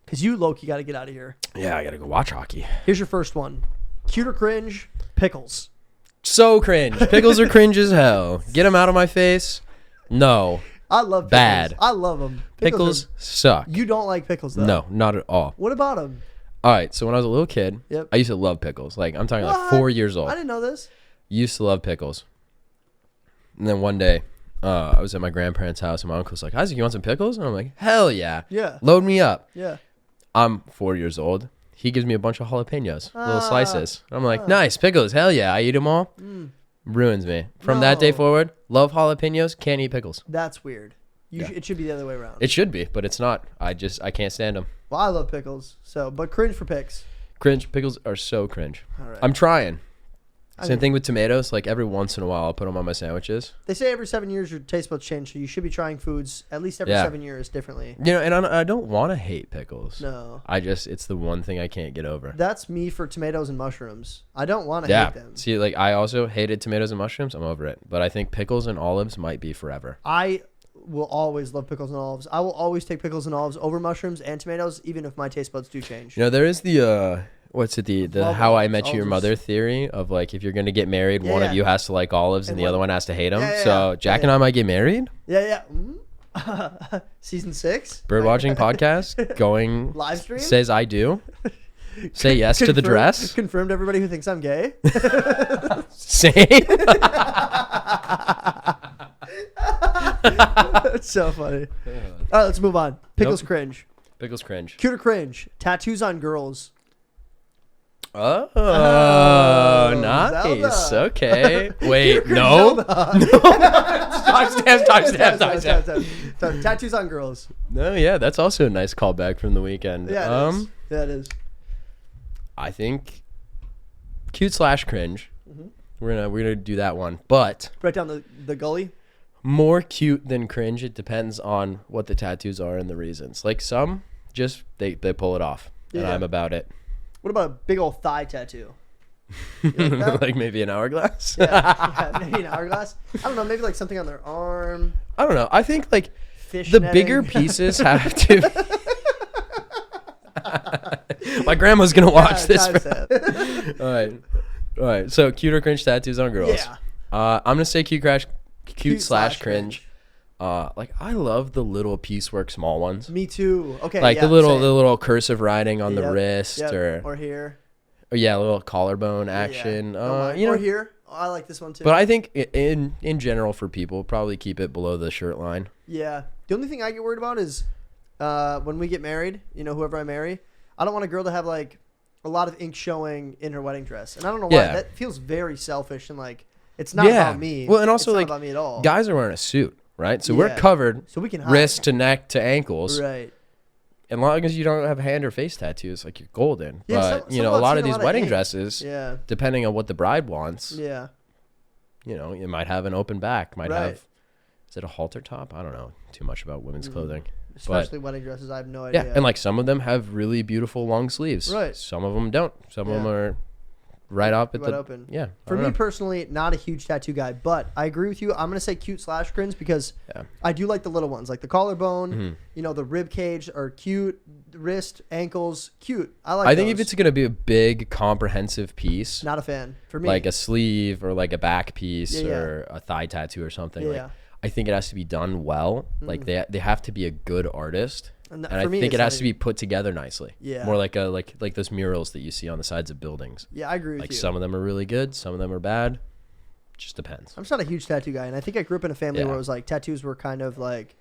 Because you, Loki, got to get out of here. Yeah, I got to go watch hockey. Here's your first one. Cute or Cringe, Pickles. So cringe. Pickles are cringe as hell. Get them out of my face. No. I love Pickles. Bad. I love them. Pickles suck. You don't like pickles, though. No, not at all. What about them? All right, so when I was a little kid, Yep. I used to love pickles. Like, I'm talking like What? 4 years old. I didn't know this. Used to love pickles. And then one day, I was at my grandparents' house, and my uncle's like, Isaac, you want some pickles? And I'm like, hell yeah. Yeah. Load me up. Yeah. I'm 4 years old. He gives me a bunch of jalapenos, little slices. I'm like, nice, pickles, hell yeah. I eat them all. Ruins me. From that day No. forward, love jalapenos, can't eat pickles. That's weird. It should be the other way around. It should be, but it's not. I can't stand them. Well, I love pickles. But cringe for picks. Cringe. Pickles are so cringe. All right. I'm trying. I Same mean, thing with tomatoes. Like every once in a while, I'll put them on my sandwiches. They say every 7 years your taste buds change, so you should be trying foods at least every Yeah. 7 years differently. And I don't want to hate pickles. No. It's the one thing I can't get over. That's me for tomatoes and mushrooms. I don't want to Yeah. hate them. See, like I also hated tomatoes and mushrooms. I'm over it. But I think pickles and olives might be forever. I will always love pickles and olives. I will always take pickles and olives over mushrooms and tomatoes, even if my taste buds do change. There is the what's it, the Love How I olives. Met Your Olives. Mother theory of like if you're gonna get married, Yeah, one yeah. of you has to like olives and And the one- other one has to hate them. Yeah, yeah, So yeah. Jack Yeah, and I might get married. Yeah. Season 6. Birdwatching podcast going Live stream? says I do. Say yes to the dress. Confirmed everybody who thinks I'm gay. Same. That's so funny. All right, let's move on. Pickles Nope. cringe. Pickles cringe. Cute or cringe? Tattoos on girls. Oh, nice. Zelda. Okay. Wait, no. Timestamp. Tattoos on girls. No, yeah, that's also a nice callback from the weekend. Yeah, it is. Yeah, it is. I think cute/cringe. Mm-hmm. We're gonna do that one, but Right down the gully. more cute than cringe. It depends on what the tattoos are and the reasons. Like some, just they pull it off, and Yeah. I'm about it. What about a big old thigh tattoo? You like that? Like maybe an hourglass. yeah, maybe an hourglass. I don't know. Maybe like something on their arm. I don't know. I think like Fish the netting. bigger pieces have to. My grandma's gonna watch this. All right. So cute or cringe tattoos on girls. Yeah. I'm gonna say cute/cringe. Cute/cringe. Like I love the little piecework small ones. Me too. Okay. Like yeah, the little same. cursive writing on the Yep, wrist yep, or here. yeah, a little collarbone action. Yeah. Don't mind. You know, or here. Oh, I like this one too. but I think in general for people, probably keep it below the shirt line. Yeah. The only thing I get worried about is when we get married, whoever I marry, I don't want a girl to have like a lot of ink showing in her wedding dress. And I don't know why. Yeah. That feels very selfish and like it's not about me. Well, and also it's like not about me at all. guys are wearing a suit, right? So we're Yeah. covered So we can hide. wrist to neck to ankles. Right. As long as you don't have hand or face tattoos, like you're golden. Yeah, But some a I've lot seen of a these lot of wedding ink. dresses, Yeah. depending on what the bride wants, Yeah. you might have an open back, might Right. have. Is it a halter top? I don't know too much about women's clothing. Especially wedding dresses. I have no idea. Yeah, and like some of them have really beautiful long sleeves. Right. Some of them don't. Some of Yeah. them are right up at Right the open. Yeah. For me personally, not a huge tattoo guy, but I agree with you. I'm gonna say cute/cringe because Yeah. I do like the little ones, like the collarbone, Mhm. the rib cage are cute, wrist, ankles, cute. I like. I think if those. it's gonna be a big comprehensive piece, not a fan for me, like a sleeve or like a back piece Yeah, yeah. or a thigh tattoo or something, Yeah. like I think it has to be done well. Like they have to be a good artist. And And I for me, think it's it has not to be put together nicely. Yeah. More like like those murals that you see on the sides of buildings. Yeah, I agree with Like you. some of them are really good, some of them are bad. Just depends. I'm just not a huge tattoo guy, and I think I grew up in a family Yeah. where it was like tattoos were kind of like,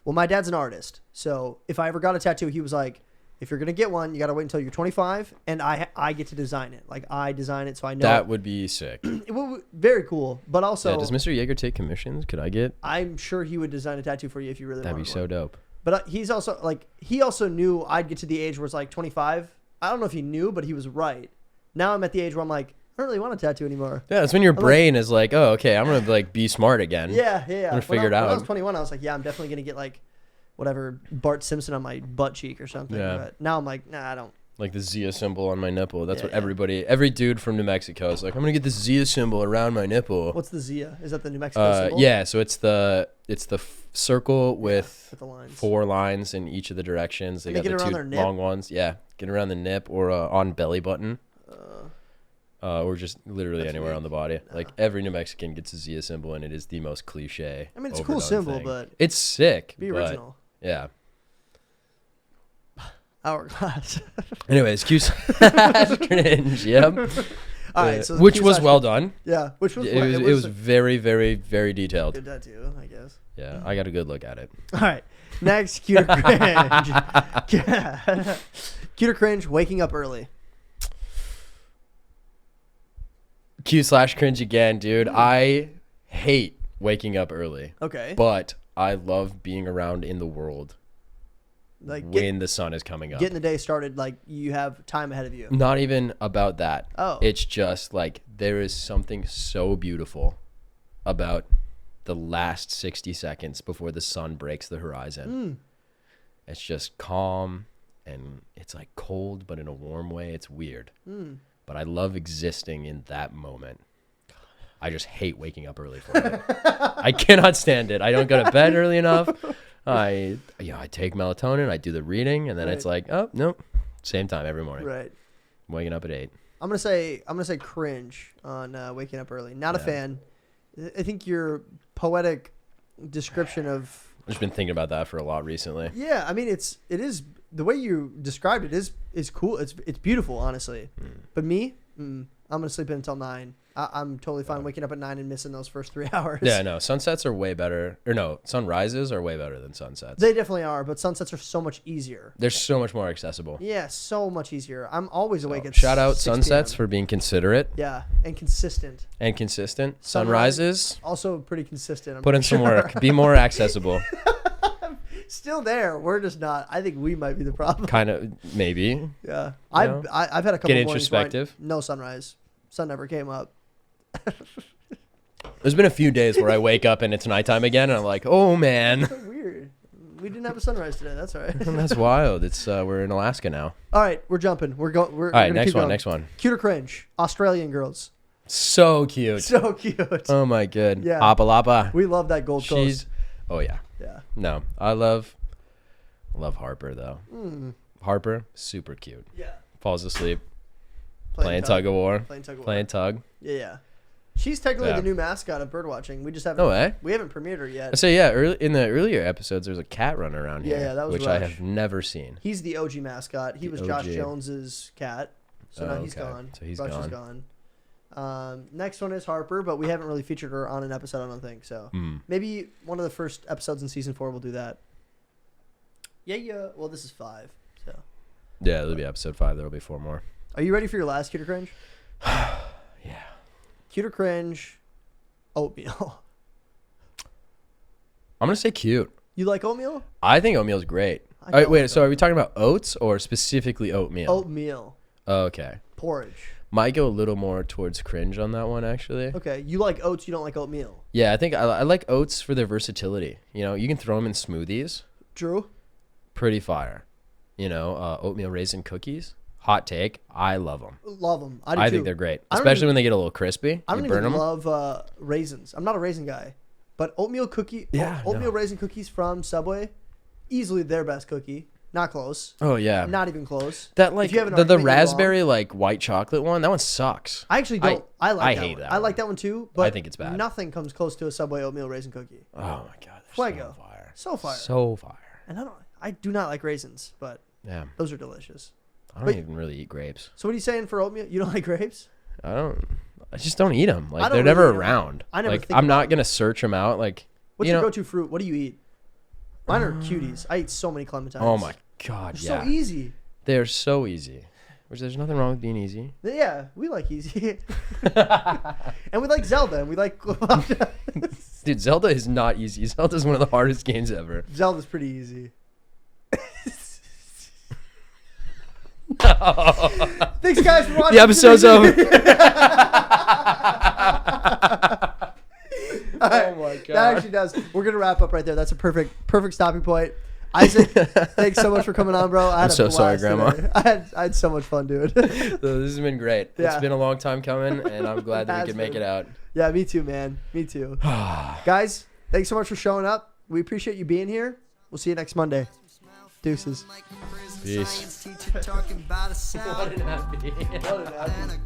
well, my dad's an artist, so if I ever got a tattoo, he was like, if you're gonna get one, you gotta wait until you're 25, and I get to design it. Like I design it, so I know That would be sick. it would, very cool. But also, Yeah, does Mr. Yeager take commissions? Could I get? I'm sure he would design a tattoo for you if you really That'd be wanted so one. dope. But he's also like, he also knew I'd get to the age where it's like 25. I don't know if he knew, but he was right. Now I'm at the age where I'm like, I don't really want a tattoo anymore. Yeah, that's when your brain is like, oh, okay, I'm gonna like be smart again. Yeah. I'm gonna figure it out. When I was 21, I was like, yeah, I'm definitely gonna get like whatever Bart Simpson on my butt cheek or something. Yeah. But now I'm like, nah, I don't. Like the Zia symbol on my nipple. That's what Yeah. every dude from New Mexico is like, I'm gonna get the Zia symbol around my nipple. What's the Zia? Is that the New Mexico symbol? Yeah, so it's the circle with the lines. 4 lines in each of the directions. They And got they get the around 2 their nip? long ones. Yeah, get around the nip or on belly button. Or just literally That's anywhere weak. on the body. Like every New Mexican gets a Zia symbol, and it is the most cliche. I mean, it's a cool overdone symbol, thing. but it's sick. be but, original. Yeah. Hourglass. Anyways, Cringe. Yep. All right, so which Q was slash well cringe. done. Yeah, which was It was very, very, very detailed. good tattoo, I guess. Yeah, I got a good look at it. All right, next cuter cringe. Cuter cringe. Waking up early. Q/cringe again, dude. I hate waking up early, Okay, but I love being around in the world like when the sun is coming up. getting the day started. Like you have time ahead of you. Not even about that. Oh. It's just like there is something so beautiful about the last 60 seconds before the sun breaks the horizon. It's just calm and it's like cold, but in a warm way. It's weird. But I love existing in that moment. I just hate waking up early for it. I cannot stand it. I don't go to bed early enough. I take melatonin, I do the reading, and then it's like, oh, nope. Same time every morning. Right. I'm waking up at 8. I'm gonna say cringe on waking up early. Not a fan. I think your poetic description of I've just been thinking about that for a lot recently. yeah. I mean, it is the way you described it is cool. It's beautiful, honestly. But me, I'm gonna sleep in until 9. I'm totally fine waking up at 9 and missing those first 3 hours. Yeah, no, sunsets are way better. Or no, sunrises are way better than sunsets. They definitely are, but sunsets are so much easier. They're so much more accessible. Yeah, so much easier. I'm always awake at Shout out 6 sunsets p.m. for being considerate Yeah, and consistent. and consistent. Sunrise- Sunrises, Also pretty consistent. I'm put in pretty some sure. work. Be more accessible. Still there. We're just not. I think we might be the problem. Kind of, maybe. Yeah, know? I've had a couple Get mornings where introspective. no sunrise. Sun never came up. There's been a few days where I wake up and it's nighttime again, and I'm like, oh man, So weird. We didn't have a sunrise today. That's all right. that's wild. It's we're in Alaska now. All right, we're jumping. We're going. We're All right, gonna next keep one. going. Next one. Cuter cringe. Australian girls. So cute. So cute. Oh my good. Yeah. Appa Lapa. We love that Gold She's. Coast. Oh yeah. Yeah. No, I love Harper though. Harper, super cute. Yeah. Falls asleep, playing tug of war, Playing tug of war. playing tug. Yeah. She's technically Yeah. the new mascot of Birdwatching. We just haven't. No way. We haven't premiered her yet. I say yeah. In the earlier episodes, there's a cat running around here, Yeah, that was which I Rush. have never seen. He's the OG mascot. He was Josh OG. Jones's cat. So Oh, now he's okay. gone. So he's Rush is gone. gone. Next one is Harper, but we haven't really featured her on an episode, I don't think. So maybe one of the first episodes in season 4 we'll do that. Yeah. Well, this is 5. So Yeah, it'll be episode 5. There'll be 4 more. are you ready for your last cuter cringe? Yeah. Cuter cringe. Oatmeal. I'm gonna say cute. You like oatmeal? I think oatmeal's great. I All right, don't wait. like So are we talking about oats or specifically oatmeal? Oatmeal. Oh, okay. Porridge. Might go a little more towards cringe on that one, actually. Okay. You like oats, you don't like oatmeal. Yeah, I think I like oats for their versatility. You know, you can throw them in smoothies. Drew? Pretty fire. You know, oatmeal raisin cookies. Hot take. I love them. Love them. I do I too. think they're great, I don't especially even- when they get a little crispy. I don't You burn even them. love raisins. I'm not a raisin guy, but oatmeal Yeah, raisin cookies from Subway, easily their best cookie. Not close. Oh yeah, Not even close. that like If you have an the argument, you're wrong. raspberry like white chocolate one. That one sucks. I actually don't. I like I that hate one. that I like one. that one too. But I think it's bad. Nothing comes close to a Subway oatmeal raisin cookie. Oh my god, they're Fuego. so fire. So fire. So fire. And I do not like raisins, but Yeah, those are delicious. I don't But- even really eat grapes. So what are you saying for oatmeal? You don't like grapes? I just don't eat them. Like don't they're really never eat 'em. around. I never like think I'm about not 'em. gonna search them out. Like What's you your know, go-to fruit? What do you eat? Mine are cuties. I eat so many clementines. oh my god, They're yeah, so easy. they are so easy. Which there's nothing wrong with being easy. Yeah, we like easy. And we like Zelda, and we like Dude, Zelda is not easy. Zelda's one of the hardest games ever. Zelda's pretty easy. Thanks, guys, for watching. The episode's over. Oh my god. That actually does. We're gonna wrap up right there. That's a perfect stopping point. Isaac, thanks so much for coming on, bro. I'm so sorry, Grandma. I had so much fun, dude. This has been great. Yeah. It's been a long time coming, and I'm glad that we could make it out. Yeah, me too, man. Me too. Guys, thanks so much for showing up. We appreciate you being here. We'll see you next Monday. Deuces. Peace. Talking about a sound. What an happy. And a